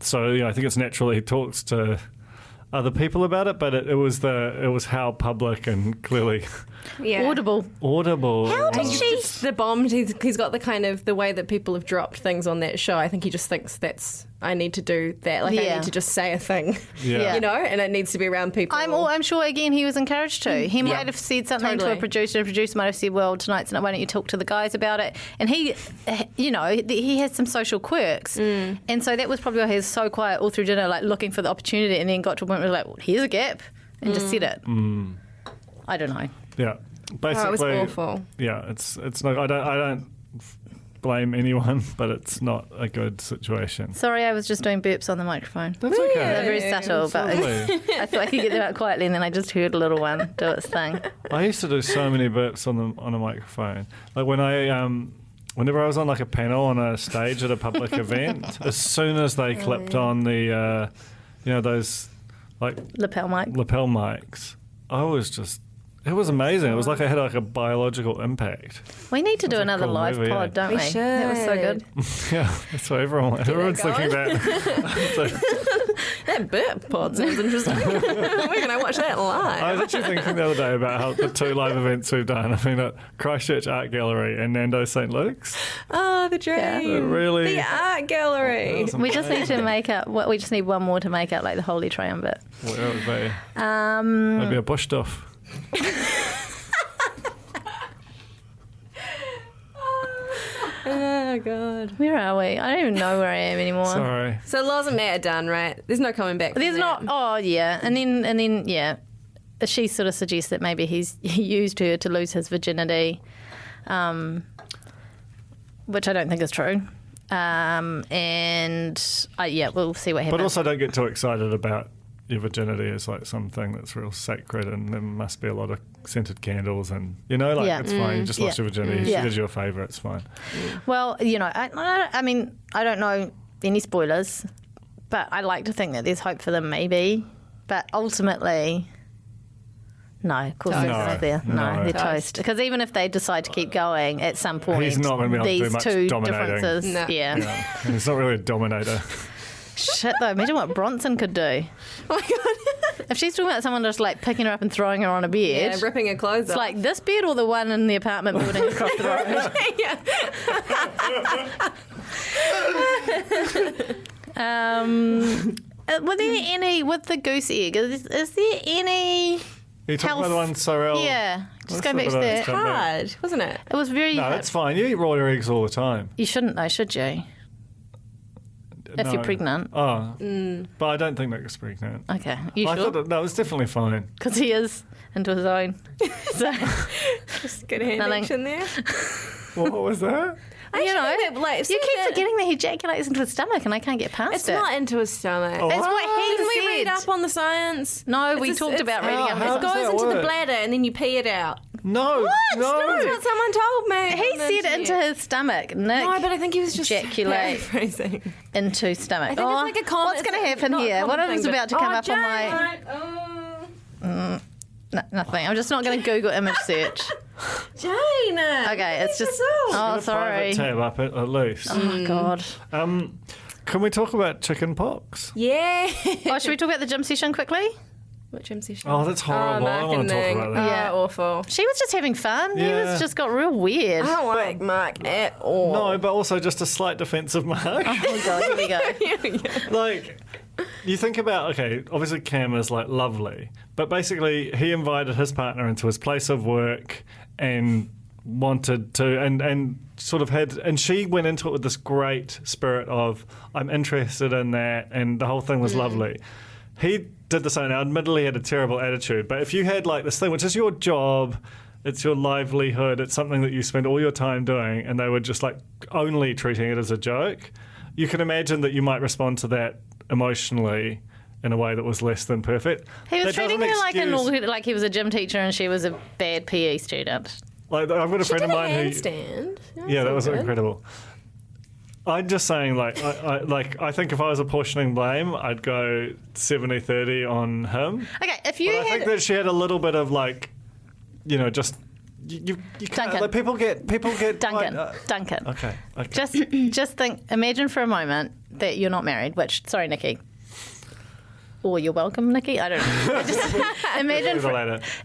So I think it's natural he talks to other people about it, but it was how public and clearly Audible. How did she? The bomb. He's got the kind of the way that people have dropped things on that show. I think he just thinks I need to do that. Like I need to just say a thing, you know, and it needs to be around people. I'm sure again he was encouraged to. He might have said something to a producer. The producer might have said, "Well, tonight's night. Why don't you talk to the guys about it?" And he, you know, he has some social quirks, and so that was probably why he was so quiet all through dinner, like looking for the opportunity, and then got to a point where he was like, well, "Here's a gap," and just said it. I don't know. Yeah, basically, it was awful. Yeah, it's not. I don't blame anyone, but it's not a good situation. Sorry, I was just doing burps on the microphone. That's okay. They're very subtle, but Lovely. I thought I could get them out quietly, and then I just heard a little one do its thing. I used to do so many burps on a microphone. Like when whenever I was on like a panel on a stage at a public event, as soon as they clipped on the, those like Lapel mic. lapel mics, I was just. It was amazing. It was like I had like a biological impact. We need to do another cool live movie, pod, don't we? should. That was so good. Yeah, that's what everyone's thinking about. That burp pod sounds interesting. We're going to watch that live. I was actually thinking the other day about how the 2 live events we've done. I mean, at Christchurch Art Gallery and Nando's St. Luke's. Oh, the dream. Yeah. Really, The art gallery. We just need to make up. We just need one more to make up like the Holy Triumvirate. Where would it be? Maybe a bush stuff. Oh, God. Where are we? I don't even know where I am anymore. Sorry. So Loz and Matt are done, right? There's no coming back from There's that. not. Oh yeah, and then she sort of suggests that maybe he used her to lose his virginity, which I don't think is true. We'll see what happens. But also don't get too excited about your virginity as like something that's real sacred, and there must be a lot of scented candles, and it's fine. You just lost your virginity. She did you a favour. It's fine. Well, I mean, I don't know any spoilers, but I like to think that there's hope for them, maybe. But ultimately, no, of course there's not there. No, they're toast. Because even if they decide to keep going, at some point, He's not going to be able to do these much two dominating. differences, Yeah. And he's not really a dominator. Shit, though. Imagine what Bronson could do. Oh my God. If she's talking about someone just like picking her up and throwing her on a bed, Yeah, ripping her clothes it's off. like this bed or the one in the apartment building across the road. Were there any, with the goose egg, is there any... You talking health- about the one Cyrell? Yeah, just Let's going back talk to about that. this. Come back. hard, wasn't it? It was very... No, that's fine. You eat raw eggs all the time. You shouldn't though, should you? If you're pregnant. Oh. But I don't think Nick is pregnant. Okay, you I sure? thought no, it's definitely fine. Because he is into his own. So, Just good hand Nothing. action there. What was that? you know, think that, like, you keep that- forgetting that he ejaculates into his stomach and I can't get past It's it. not into his stomach. Oh, That's what he Didn't we said. read up on the science? No, we It's talked about reading up. how It does goes that into the work? bladder and then you pee it out. No. No. That's what someone told me. He on the said internet. into his stomach. Nick, No, but I think he was just ejaculate. paraphrasing. into stomach. I think it's like a common. What's going to it's happen not a here? common What is thing, about to but- come Oh, up on my... Jane. Nothing. I'm just not going to Google image search. Jane. Okay, it's just... Oh, Get a sorry. private tab up at least. Oh, God. Can we talk about chicken pox? Yeah. Oh, should we talk about the gym session quickly? Which MC show? Oh, that's horrible. I Mark want and to talk Nick. about that. Yeah. Awful. She was just having fun. He Yeah. was just got real weird. I don't like Mark at all. No, but also just a slight defensive mark. Oh, God, here we go. Like, you think about, okay, obviously Cam is like lovely, but basically he invited his partner into his place of work and wanted to, and sort of had, and she went into it with this great spirit of, I'm interested in that, and the whole thing was lovely. He did the same. Now, admittedly, he had a terrible attitude, but if you had like this thing, which is your job, it's your livelihood, it's something that you spend all your time doing, and they were just like only treating it as a joke, you can imagine that you might respond to that emotionally in a way that was less than perfect. He was That treating doesn't her excuse- like he was a gym teacher and she was a bad PE student. Like, I've got a friend of mine who... handstand. Yeah, that was good. incredible. I'm just saying, like, I think if I was apportioning blame, I'd go 70-30 on him. Okay, if you But I had... think that she had a little bit of, like, you know, just... You can't... Duncan. Like, people get... Duncan, quite, Duncan. Okay. Just think, imagine for a moment that you're not married, which, sorry, Nikki. Or you're welcome, Nikki. I don't know. Just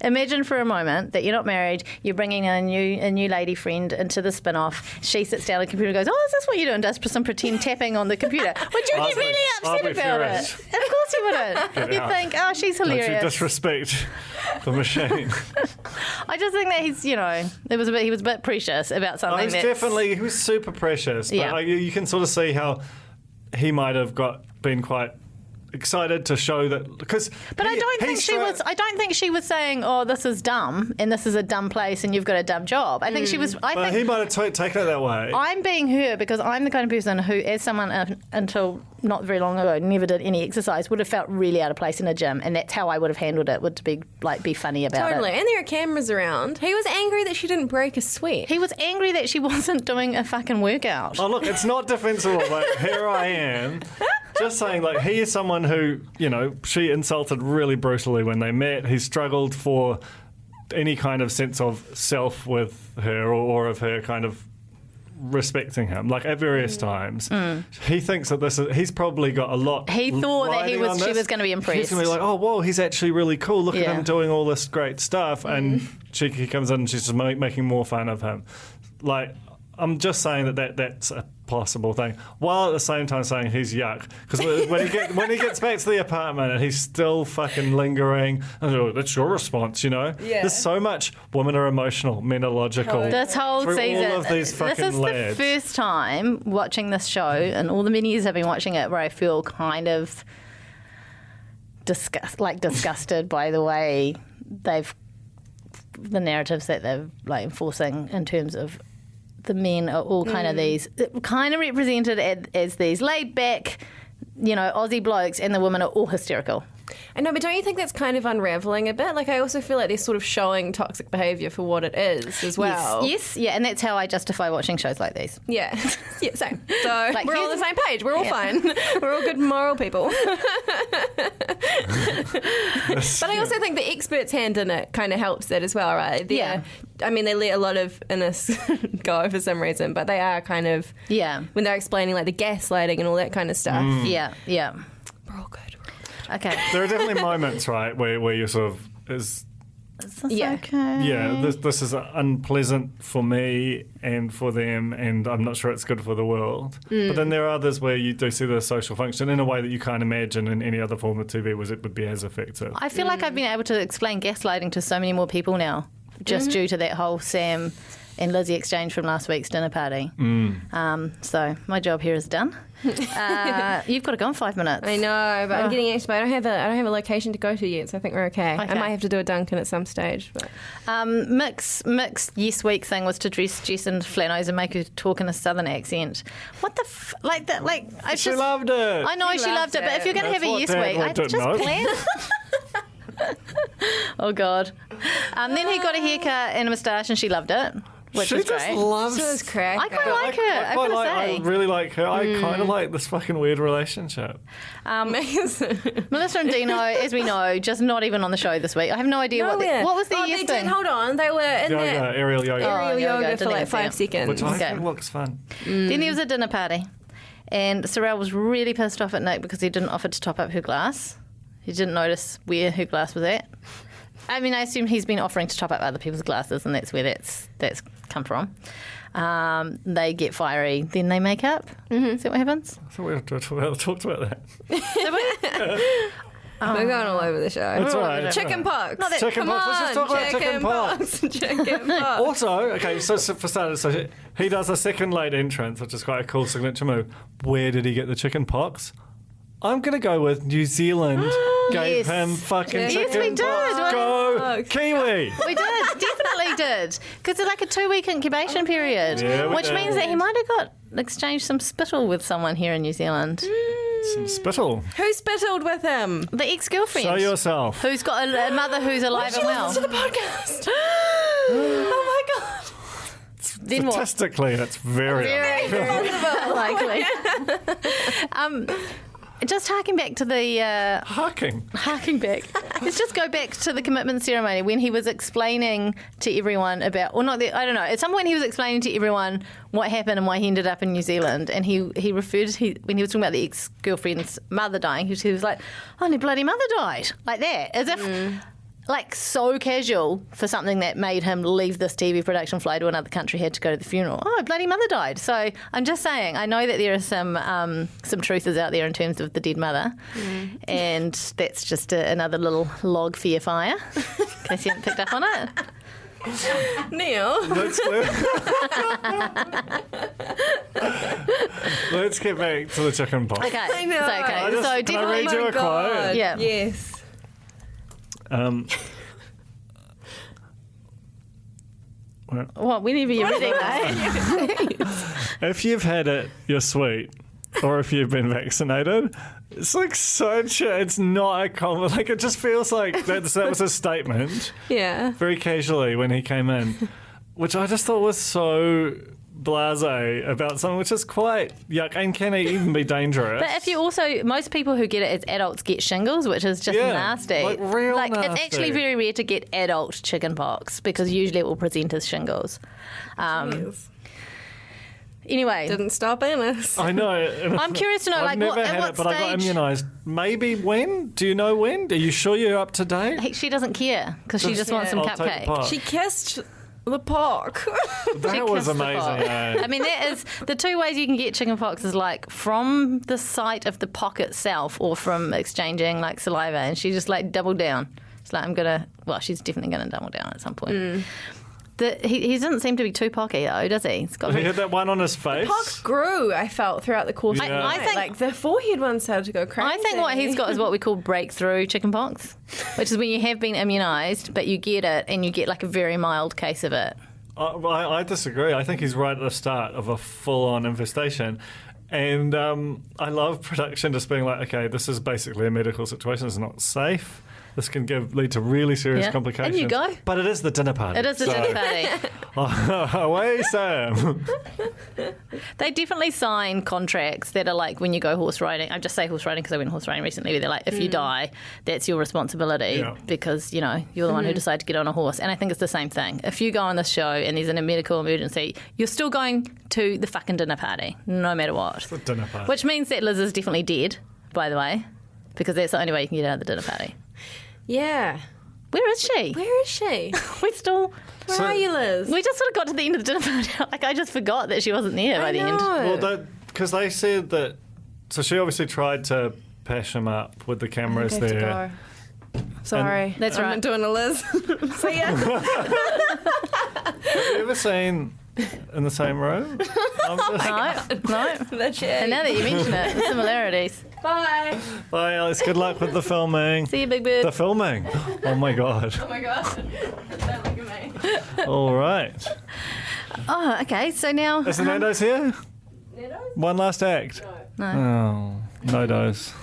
imagine for a moment that you're not married, you're bringing a new lady friend into the spin-off. She sits down at the computer and goes, oh, is this what you're doing? Does some pretend tapping on the computer. Would you get really I'll upset be about it? furious. Of course you wouldn't. Get You'd out. think, oh, she's Don't you hilarious. disrespect the machine. I just think that he's, he was a bit precious about something. He was super precious. But Yeah. you can sort of see how he might have been quite excited to show that, because But I don't think she was. I don't think she was saying, "Oh, this is dumb, and this is a dumb place, and you've got a dumb job." I think she was. I But think he might have taken it that way. I'm being her because I'm the kind of person who, as someone until not very long ago, never did any exercise, would have felt really out of place in a gym, and that's how I would have handled it. Would to be funny about Totally. it. And there are cameras around. He was angry that she didn't break a sweat. He was angry that she wasn't doing a fucking workout. Oh, look, it's not defensible, but here I am. Just saying, like, he is someone who, she insulted really brutally when they met. He struggled for any kind of sense of self with her or of her kind of respecting him, like at various times. He thinks that he's probably got a lot. He thought that riding on she this. was going to be impressed. He's going to be like, oh, whoa, he's actually really cool. Look at Yeah. him doing all this great stuff. And he comes in and she's just making more fun of him. Like, I'm just saying that's a possible thing, while at the same time saying he's yuck. Because when he gets back to the apartment and he's still fucking lingering, that's your response, Yeah. There's so much women are emotional, men are logical. This whole through season, all of these this fucking is lads. the first time watching this show, and all the many years I've been watching it, where I feel kind of disgusted by the way the narratives that they're like enforcing in terms of the men are all kind of these, kind of represented as these laid back, Aussie blokes, and the women are all hysterical. I know, but don't you think that's kind of unraveling a bit? Like, I also feel like they're sort of showing toxic behaviour for what it is as well. Yes, yeah, and that's how I justify watching shows like these. Yeah. Yeah, same. So Like, we're all on the here's- same page. We're all fine. We're all good moral people. But I also think the expert's hand in it kind of helps that as well, right? Yeah. I mean, they let a lot of Ines go for some reason, but they are kind of, Yeah. when they're explaining like the gaslighting and all that kind of stuff. Yeah, yeah. We're all good. Okay. There are definitely moments, right, where you're sort of Yeah. Okay. yeah, this is unpleasant for me and for them, and I'm not sure it's good for the world. But then there are others where you do see the social function in a way that you can't imagine in any other form of TV was it would be as effective. I feel like I've been able to explain gaslighting to so many more people now, just due to that whole Sam and Lizzie exchange from last week's dinner party. So my job here is done. You've got to go in 5 minutes. I know, but I'm getting anxious. But I don't have a location to go to yet, so I think we're okay. I Okay. might have to do a Duncan at some stage. But Mick's yes week thing was to dress Jess in flannels and make her talk in a southern accent. What the I She loved it. I know She she loved loved it, but if you're going to have That's a what yes Dad week, I wanted, just no? plan. Oh God! Then he got a haircut and a moustache, and she loved it, which she was just great. loves. so it's crack. I quite like her. I've got to I say. really like her. I kind of like this fucking weird relationship. Melissa and Dino, as we know, just not even on the show this week. I have no idea what was the oh, yes they thing. did. Hold on, they were in Yoga, that aerial yoga. aerial yoga, yoga for didn't like even 5 see it. seconds. Which I Okay. think looks fun. Then there was a dinner party, and Cyrell was really pissed off at Nick because he didn't offer to top up her glass. He didn't notice where her glass was at. I mean, I assume he's been offering to top up other people's glasses, and that's where that's come from. They get fiery, then they make up. Is that what happens? I thought we talked about that. We're going all over the show. That's all right. Chicken pox. Not that- Chicken Come pox. Let's just on, talk about chicken pox. Chicken pox. Also, okay, so for starters, so he does a second late entrance, which is quite a cool signature move. Where did he get the chicken pox? I'm going to go with New Zealand gave Yes. him fucking Yes, chicken we did. pox. Go Kiwi! We did, definitely did. Because it's like a 2-week incubation period, Yeah, we which did. means that he might have got exchanged some spittle with someone here in New Zealand. Some spittle. Who spittled with him? The ex-girlfriend. Show yourself. Who's got a mother who's alive and well. Listen to the podcast. Oh my god. Then what? Statistically, that's very Likely. Just harking back to the harking. Let's just go back to the commitment ceremony when he was explaining to everyone about, or not. I don't know. At some point, he was explaining to everyone what happened and why he ended up in New Zealand. And he referred to when he was talking about the ex-girlfriend's mother dying. He was like, "Oh, her bloody mother died," like that, as if. Like so casual for something that made him leave this TV production, fly to another country, had to go to the funeral. Oh, bloody mother died. So I'm just saying, I know that there are some truthers out there in terms of the dead mother, and that's just another little log for your fire, in case you haven't picked up on it. Neil. Let's get back to the chicken pox. Okay, I know. so, okay. I just- So can I definitely. read you a quote? Yeah. Yes. What? Whenever you're ready, mate. If you've had it, you're sweet. Or if you've been vaccinated, it's like such a, it's not a common, like it just feels like that was a statement Yeah. very casually when he came in, which I just thought was so blasé about something which is quite yuck and can even be dangerous. But if you also, most people who get it as adults get shingles, which is just Yeah, nasty. like real It's nasty. actually very rare to get adult chicken pox because usually it will present as shingles. Anyway, Didn't stop Ines. I know. I'm curious to know, I've like, never at had what it, but I got stage- immunised. Maybe when? Do you know when? Are you sure you're up to date? she doesn't care because she just wants some I'll take the cupcake. pot. She kissed the pork. That She was kissed the amazing. pot. eh? I mean, that is the two ways you can get chicken pox is like from the site of the pock itself or from exchanging like saliva. And she just like doubled down. It's like, she's definitely going to double down at some point. He doesn't seem to be too pocky though, does he? He's got He had that one on his face. Pork grew, I felt, throughout the course of the Yeah. night. I think- like the forehead one started to go crazy. I think what he's got is what we call breakthrough chicken pox, which is when you have been immunised, but you get it and you get like a very mild case of it. I disagree. I think he's right at the start of a full-on infestation. And I love production just being like, okay, this is basically a medical situation. It's not safe. This can lead to really serious complications. And you go. But it is the dinner party. It is the dinner party. Away, Sam. They definitely sign contracts that are like when you go horse riding. I just say horse riding because I went horse riding recently. Where they're like, if you die, that's your responsibility because, you know, you're the one who decided to get on a horse. And I think it's the same thing. If you go on this show and there's a medical emergency, you're still going to the fucking dinner party, no matter what. It's the dinner party. Which means that Liz is definitely dead, by the way, because that's the only way you can get out of the dinner party. Yeah. Where is she? Where is she? We still... Where are you, Liz? We just sort of got to the end of the dinner party. Like, I just forgot that she wasn't there by the end. Well, because they said that... So she obviously tried to pash him up with the cameras I have to there. go. Sorry. That's right. I'm doing a Liz. See ya. Have you ever seen In the Same Room? No. That's it. And now that you mention it, the similarities. Bye. Bye, Alex. Good luck with the filming. See you, Big Bird. The filming? Oh, my God. Oh my God. Don't look at me. All right. Oh, okay. So now... Is the Nando's here? One last act? No. Oh, no dose.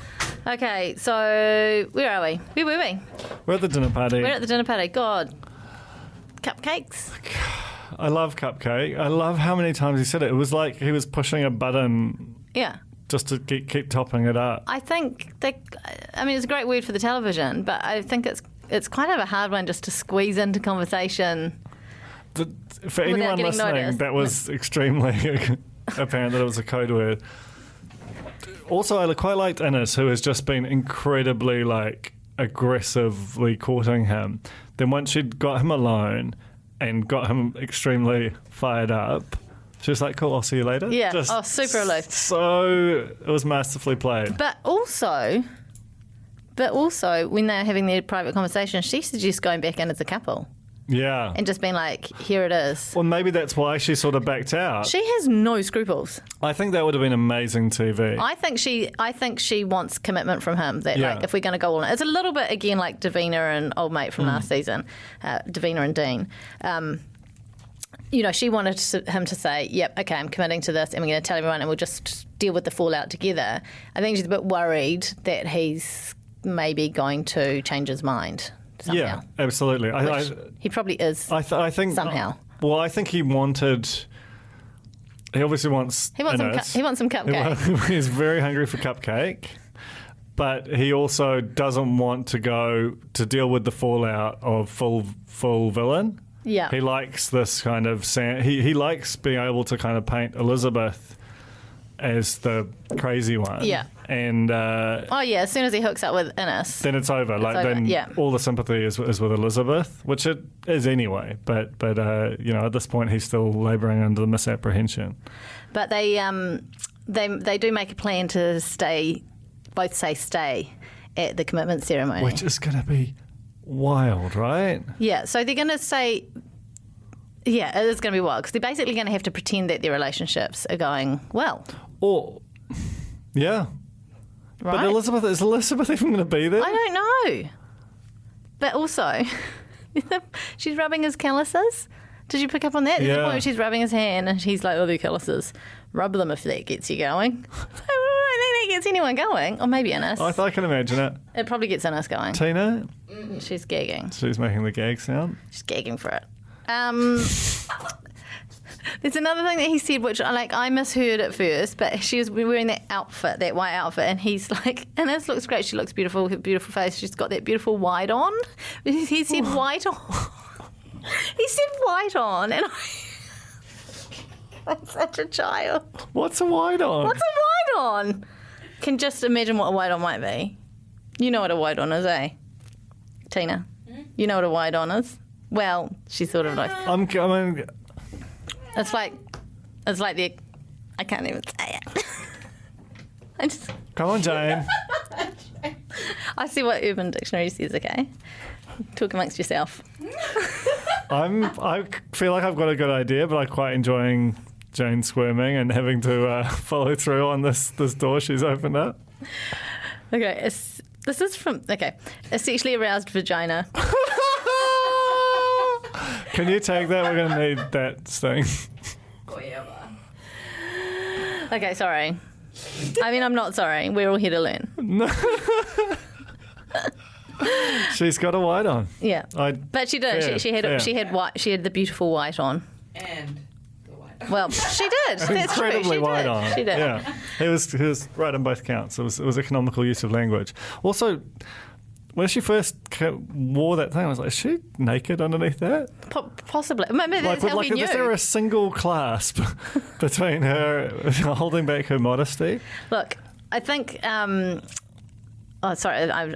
Okay, so where are we? Where were we? We're at the dinner party. We're at the dinner party. God. Cupcakes? I love Cupcake. I love how many times he said it. It was like he was pushing a button Yeah. just to keep topping it up. I think it's a great word for the television, but I think it's kind of a hard one just to squeeze into conversation. For anyone getting listening, noticed. that was extremely apparent that it was a code word. Also, I quite liked Ines, who has just been incredibly aggressively courting him. Then once she'd got him alone and got him extremely fired up, she was like, cool, I'll see you later. Yeah, super aloof. So it was masterfully played. But also, when they're having their private conversation, she suggests going back in as a couple Yeah. and just being like, here it is. Well, maybe that's why she sort of backed out. She has no scruples. I think that would have been amazing TV. I think she wants commitment from him. That if we're going to go all in, it's a little bit again like Davina and old mate from last season, Davina and Dean. She wanted him to say, "Yep, okay, I'm committing to this, and we're going to tell everyone, and we'll just deal with the fallout together." I think she's a bit worried that he's maybe going to change his mind somehow. Yeah, absolutely. He probably is. I think somehow. Well, I think he wanted. He obviously wants. He wants some cupcake. He's very hungry for cupcake, but he also doesn't want to go to deal with the fallout of full villain. Yeah. He likes this kind of. He likes being able to kind of paint Elizabeth as the crazy one. Yeah. And as soon as he hooks up with Ines, then it's over. All the sympathy is with Elizabeth, which it is anyway. But at this point he's still labouring under the misapprehension. But they do make a plan to stay at the commitment ceremony, Which is going to be wild, right? Yeah, so they're going to say, yeah, it is going to be wild because they're basically going to have to pretend that their relationships are going well. Or, yeah. Right? But is Elizabeth even going to be there? I don't know. But also, she's rubbing his calluses. Did you pick up on that? There's a point where she's rubbing his hand and she's like, oh, they're calluses. Rub them if that gets you going. I don't think that gets anyone going. Or maybe Ines. I can imagine it. It probably gets Ines going. Tina? She's gagging. She's making the gag sound. She's gagging for it. There's another thing that he said, which I misheard at first, but she was wearing that outfit, that white outfit, and he's like, Ines looks great. She looks beautiful, beautiful face. She's got that beautiful white on. He said white on. He said white on, and I'm such a child. What's a white on? What's a white on? Can just imagine what a white on might be. You know what a white on is, eh? Tina? You know what a white on is? Well, she's sort of like... It's like the... I can't even say it. Come on, Jane. I see what Urban Dictionary says, okay? Talk amongst yourself. I feel like I've got a good idea, but I'm quite enjoying Jane squirming and having to follow through on this door she's opened up. Okay, this is from... Okay. A sexually aroused vagina. Can you take that? We're going to need that sting. Okay, sorry. I mean, I'm not sorry. We're all here to learn. She's got a white on. Yeah, but she did. Fair, She had fair. she had white. She had the beautiful white on. And the white. Well, she did. That's true. Incredibly She white did. on. She did. Yeah, he was right on both counts. It was economical use of language. Also, when she first wore that thing, I was like, is she naked underneath that? Possibly. Maybe that's how we knew. Is there a single clasp between her holding back her modesty? Look, I think. Oh, sorry. I'm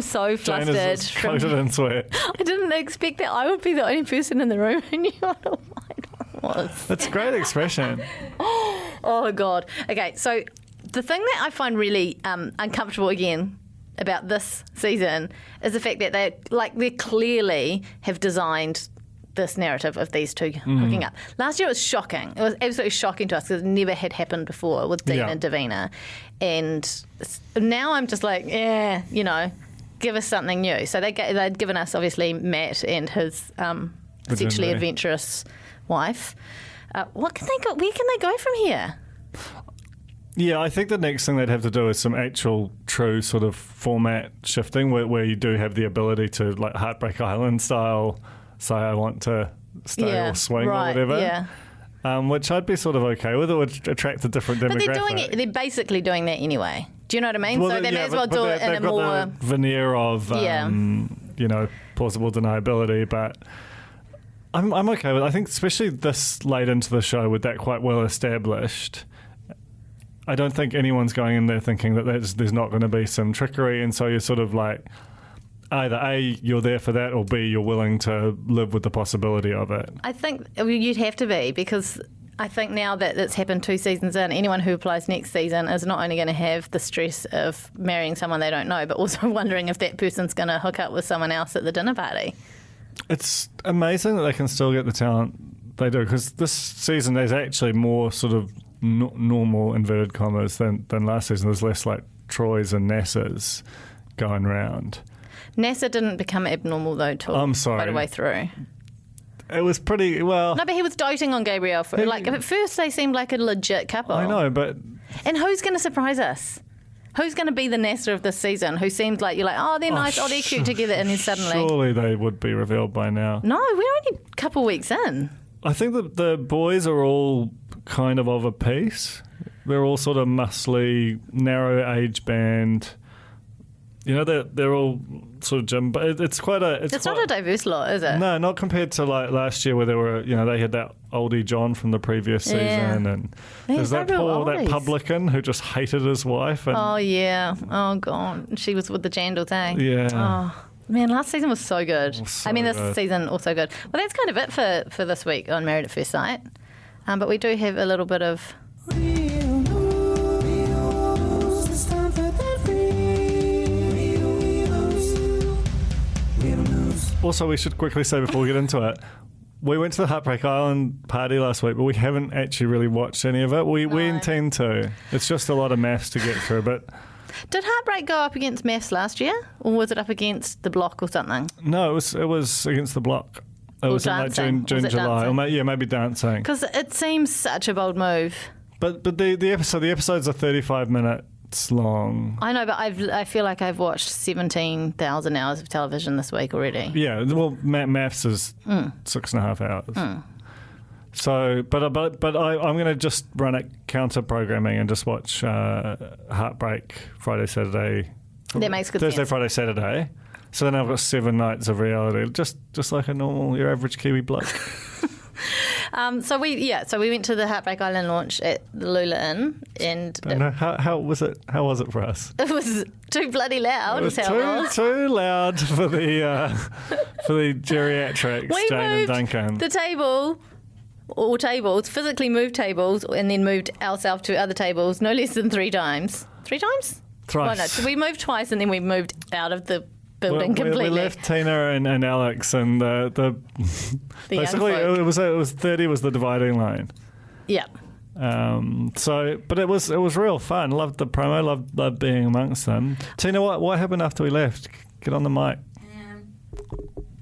so Jane flustered. is coated in sweat. I didn't expect that I would be the only person in the room who knew what a white one was. That's a great expression. Oh, God. Okay, so the thing that I find really uncomfortable again about this season is the fact that they clearly have designed this narrative of these two hooking up. Last year it was shocking. It was absolutely shocking to us because it never had happened before with Dean and Davina. And now I'm just like, give us something new. So they'd given us, obviously, Matt and his sexually adventurous wife. What can they go? Where can they go from here? Yeah, I think the next thing they'd have to do is some actual true sort of format shifting where you do have the ability to, like Heartbreak Island style, say I want to stay or swing or whatever. Yeah. Which I'd be sort of okay with. It would attract a different demographic. But they're doing it. They're basically doing that anyway. Do you know what I mean? So they may as well do it in a more the veneer of plausible deniability. But I'm okay with it. I think especially this late into the show with that quite well established, I don't think anyone's going in there thinking that there's not going to be some trickery, and so you're sort of like, either A, you're there for that, or B, you're willing to live with the possibility of it. I think you'd have to be, because I think now that it's happened 2 seasons in, anyone who applies next season is not only going to have the stress of marrying someone they don't know, but also wondering if that person's going to hook up with someone else at the dinner party. It's amazing that they can still get the talent they do, because this season there's actually more sort of normal, inverted commas, than last season. There's less like Troys and Nassas going round. NASA didn't become abnormal, though, till quite a way through. It was pretty, well... No, but he was doting on Gabrielle. At first they seemed like a legit couple. I know, but... And who's going to surprise us? Who's going to be the NASA of this season? Who seemed like, you're like, oh, they're nice, they're cute together, and then suddenly... Surely they would be revealed by now. No, we're only a couple weeks in. I think that the boys are all kind of a piece. They're all sort of muscly, narrow age band... You know, they're all sort of gym, but it's quite a... It's not a diverse lot, is it? No, not compared to like last year where they were, they had that oldie John from the previous season, and there's that that publican who just hated his wife. And, oh, yeah. Oh, God. She was with the Jandals, eh? Yeah. Oh, man, last season was so good. This season also good. Well, that's kind of it for this week on Married at First Sight. But we do have a little bit of... Also, we should quickly say before we get into it, we went to the Heartbreak Island party last week, but we haven't actually really watched any of it. We intend to. It's just a lot of maths to get through. But did Heartbreak go up against maths last year, or was it up against the Block or something? No, it was against the Block. It was dancing. in like June, July, or maybe dancing. Because it seems such a bold move. But the episodes are 35 minutes long. I know, but I feel like I've watched 17,000 hours of television this week already. Yeah, well, maths is 6.5 hours. So, but I'm going to just run it counter programming and just watch Heartbreak Friday, Saturday. That makes good Thursday, sense. Friday, Saturday. So then I've got 7 nights of reality, just like your average Kiwi bloke. So we went to the Heartbreak Island launch at the Lula Inn, and how was it? How was it for us? It was too bloody loud. It was too loud for the geriatrics. We Jane and moved Duncan. the table. Or tables, physically moved tables, and then moved ourselves to other tables no less than 3 times. 3 times? Thrice. Oh, no. So we moved twice, and then we moved out of the building completely. We left Tina and Alex, and the basically it was 30 was the dividing line. Yeah. But it was real fun. Loved the promo. Loved being amongst them. Tina, what happened after we left? Get on the mic.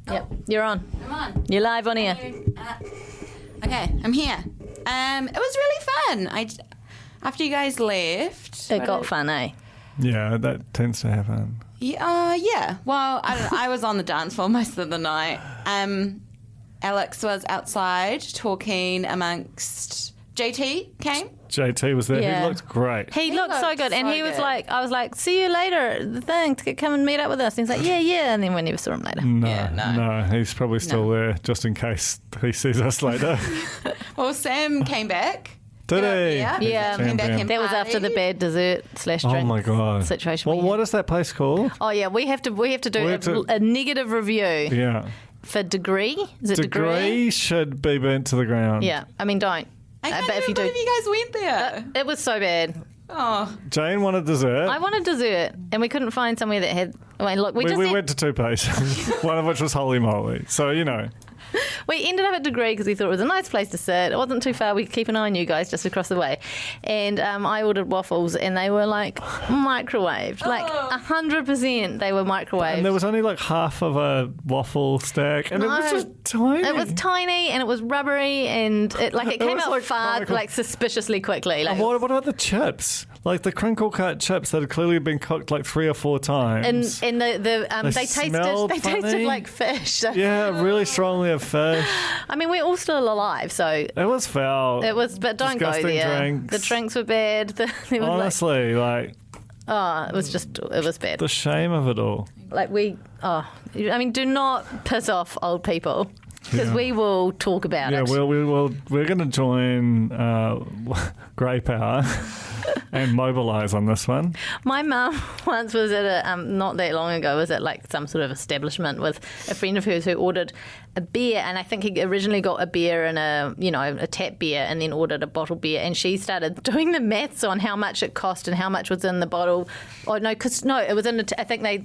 Yep, you're on. I'm on. You're live on air. Okay, I'm here. It was really fun. after you guys left, It got fun, eh? Yeah, that tends to happen. Yeah. Well, I was on the dance floor most of the night. Alex was outside talking amongst JT came. JT was there. Yeah. He looked great. He looked so good. And so he was good. like, I was like, see you later at the thing to come and meet up with us. And he's like, yeah. And then we never saw him later. No, he's probably still there just in case he sees us later. Well, Sam came back. Did he? Yeah. Came back and That was after the bad dessert / drink Oh my God. situation. Well, we what had. is that place called? Oh yeah, we have to do a negative review Yeah. for Degree. Is it Degree? Degree should be burnt to the ground. Yeah. I mean, don't. I can't but if even you do, believe you guys went there. it was so bad. Oh, Jane wanted dessert. I wanted dessert, and we couldn't find somewhere that had. I mean, look, we went to two places, one of which was Holy Moly. So, you know. We ended up at Degree because we thought it was a nice place to sit. It wasn't too far. We could keep an eye on you guys just across the way. And I ordered waffles, and they were like microwaved. Like 100% they were microwaved. And there was only like half of a waffle stack, and it was just tiny. It was tiny, and it was rubbery, and it came was out like far, comical. like suspiciously quickly. Like, And what about the chips? Like the crinkle cut chips that had clearly been cooked like 3 or 4 times. and they smelled tasted funny. like fish. Yeah, really strongly of fish. I mean, we're all still alive, so It was foul. it was. But don't go Disgusting there. drinks. The drinks were bad. There was Honestly, like it was bad. the shame of it all. Like I mean, do not piss off old people because we will talk about Yeah, it. we're going to join Grey Power and mobilise on this one. My mum once was at a not that long ago was at like some sort of establishment with a friend of hers who ordered a beer, and I think he originally got a beer and a tap beer, and then ordered a bottled beer, and she started doing the maths on how much it cost and how much was in the bottle. Oh no, it was in I think they.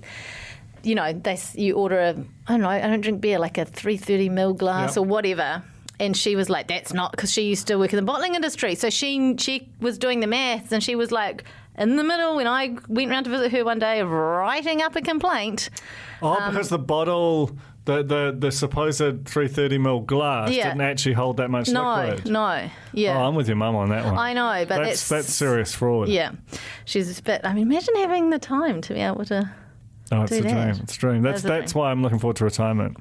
You order I don't drink beer, like a 330 ml glass or whatever. And she was like, that's not, because she used to work in the bottling industry. So she was doing the maths, and she was like, in the middle, when I went round to visit her one day, writing up a complaint. Oh, because the bottle, the supposed 330 ml glass didn't actually hold that much liquid. No, yeah. Oh, I'm with your mum on that one. I know, but that's serious fraud. Yeah. But I mean, imagine having the time to be able to. Oh, it's do a that. dream. It's a dream. That's why I'm looking forward to retirement.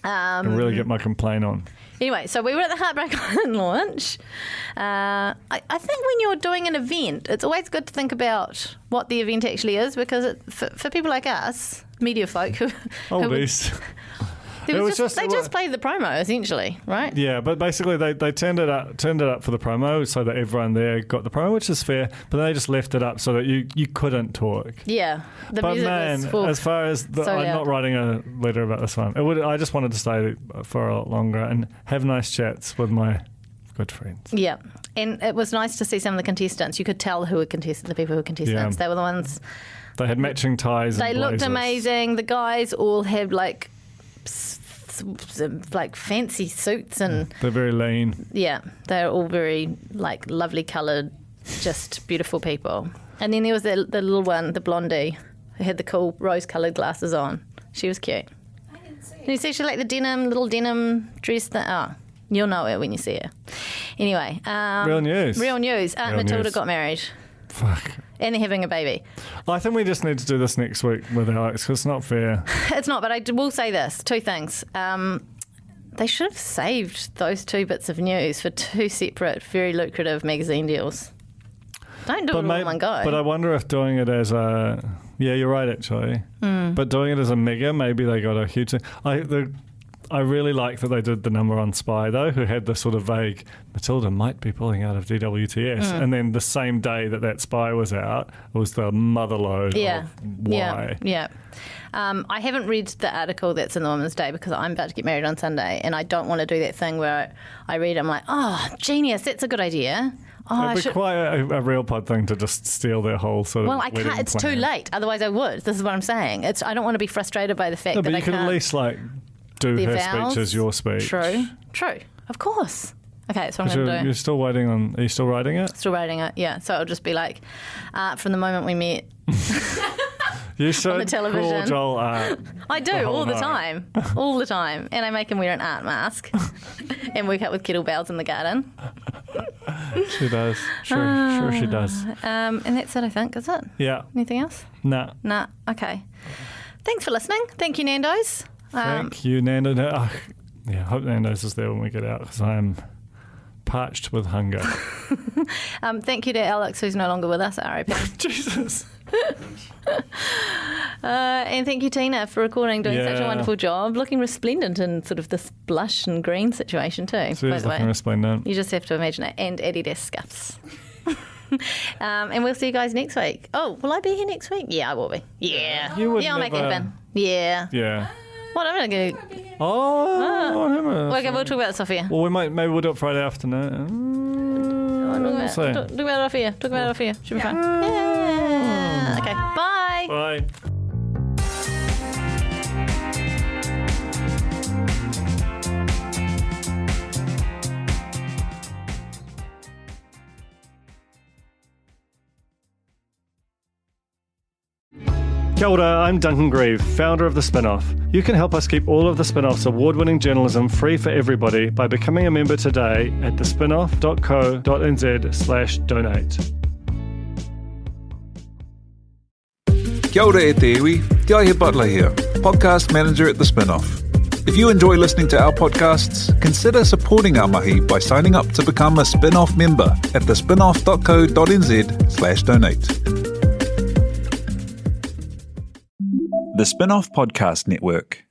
And really get my complaint on. Anyway, so we were at the Heartbreak Island launch. I think when you're doing an event, it's always good to think about what the event actually is, because for people like us, media folk, Oldies. they just played the promo essentially, right? Yeah, but basically they turned it up for the promo so that everyone there got the promo, which is fair. But they just left it up so that you couldn't talk. Yeah, the But music man, was as far as so I'm loud. not writing a letter about this one. I just wanted to stay for a lot longer and have nice chats with my good friends. Yeah, and it was nice to see some of the contestants. You could tell the people who were contestants. Yeah. They were the ones. They had matching ties. They and looked blazers. amazing. The guys all had like fancy suits, and They're very lean. yeah, they're all very like lovely coloured, just beautiful people. And then there was the little one, the blondie, who had the cool rose-coloured glasses on. She was cute. I didn't see. Did you see she like the little denim dress? You'll know her when you see her. Anyway, Real news. Real news. Aunt Real Matilda news. got married, Fuck. and they're having a baby. I think we just need to do this next week with Alex because it's not fair. It's not, but I will say this: 2 things. They should have saved those 2 bits of news for 2 separate, very lucrative magazine deals. Don't do it all in one go. But I wonder if doing it as a... Yeah, you're right, actually. But doing it as a mega, maybe they got a huge... I really like that they did the number on Spy, though, who had the sort of vague, Matilda might be pulling out of DWTS. And then the same day that Spy was out, it was the motherload of why. Yeah. I haven't read the article that's in the Women's Day because I'm about to get married on Sunday, and I don't want to do that thing where I read it, I'm like, oh, genius, that's a good idea. Oh, It'd be quite a real pod thing to just steal their whole sort of Well, I wedding can't. It's plan. too late. Otherwise, I would. This is what I'm saying. I don't want to be frustrated by the fact No, that but I you could can't. at least do Their her vows. speech as your speech. True. Of course. Okay, that's what I'm 'Cause going to do. you're still waiting on... Are you still writing it? Still writing it, yeah. So it'll just be like, from the moment we met. You should television. call Joel Art. I do the whole all the night. time. All the time. And I make him wear an art mask and work out with kettlebells in the garden. She does. Sure she does. And that's it, I think, is it? Yeah. Anything else? Nah. Okay. Thanks for listening. Thank you, Nando's. Thank you, Nando. I hope Nando's is there when we get out because I am parched with hunger. Thank you to Alex, who's no longer with us, RIP. Jesus. And thank you, Tina, for recording, doing such a wonderful job, looking resplendent in sort of this blush and green situation too. She is looking resplendent. You just have to imagine it. And Adidas scuffs. And we'll see you guys next week. Oh, will I be here next week? Yeah, I will be. Yeah. I'll make it happen. Yeah. Yeah. What am I going to do? Okay, we'll talk about this off here. Well, maybe we'll do it Friday afternoon. Talk about it off here. Should be fun. Yeah. Okay. Bye. Bye. Kia ora, I'm Duncan Grieve, founder of The Spinoff. You can help us keep all of The Spinoff's award-winning journalism free for everybody by becoming a member today at thespinoff.co.nz/donate. Kia ora e te iwi, Te Aihe Butler here, podcast manager at The Spinoff. If you enjoy listening to our podcasts, consider supporting our mahi by signing up to become a Spinoff member at thespinoff.co.nz/donate. The Spinoff Podcast Network.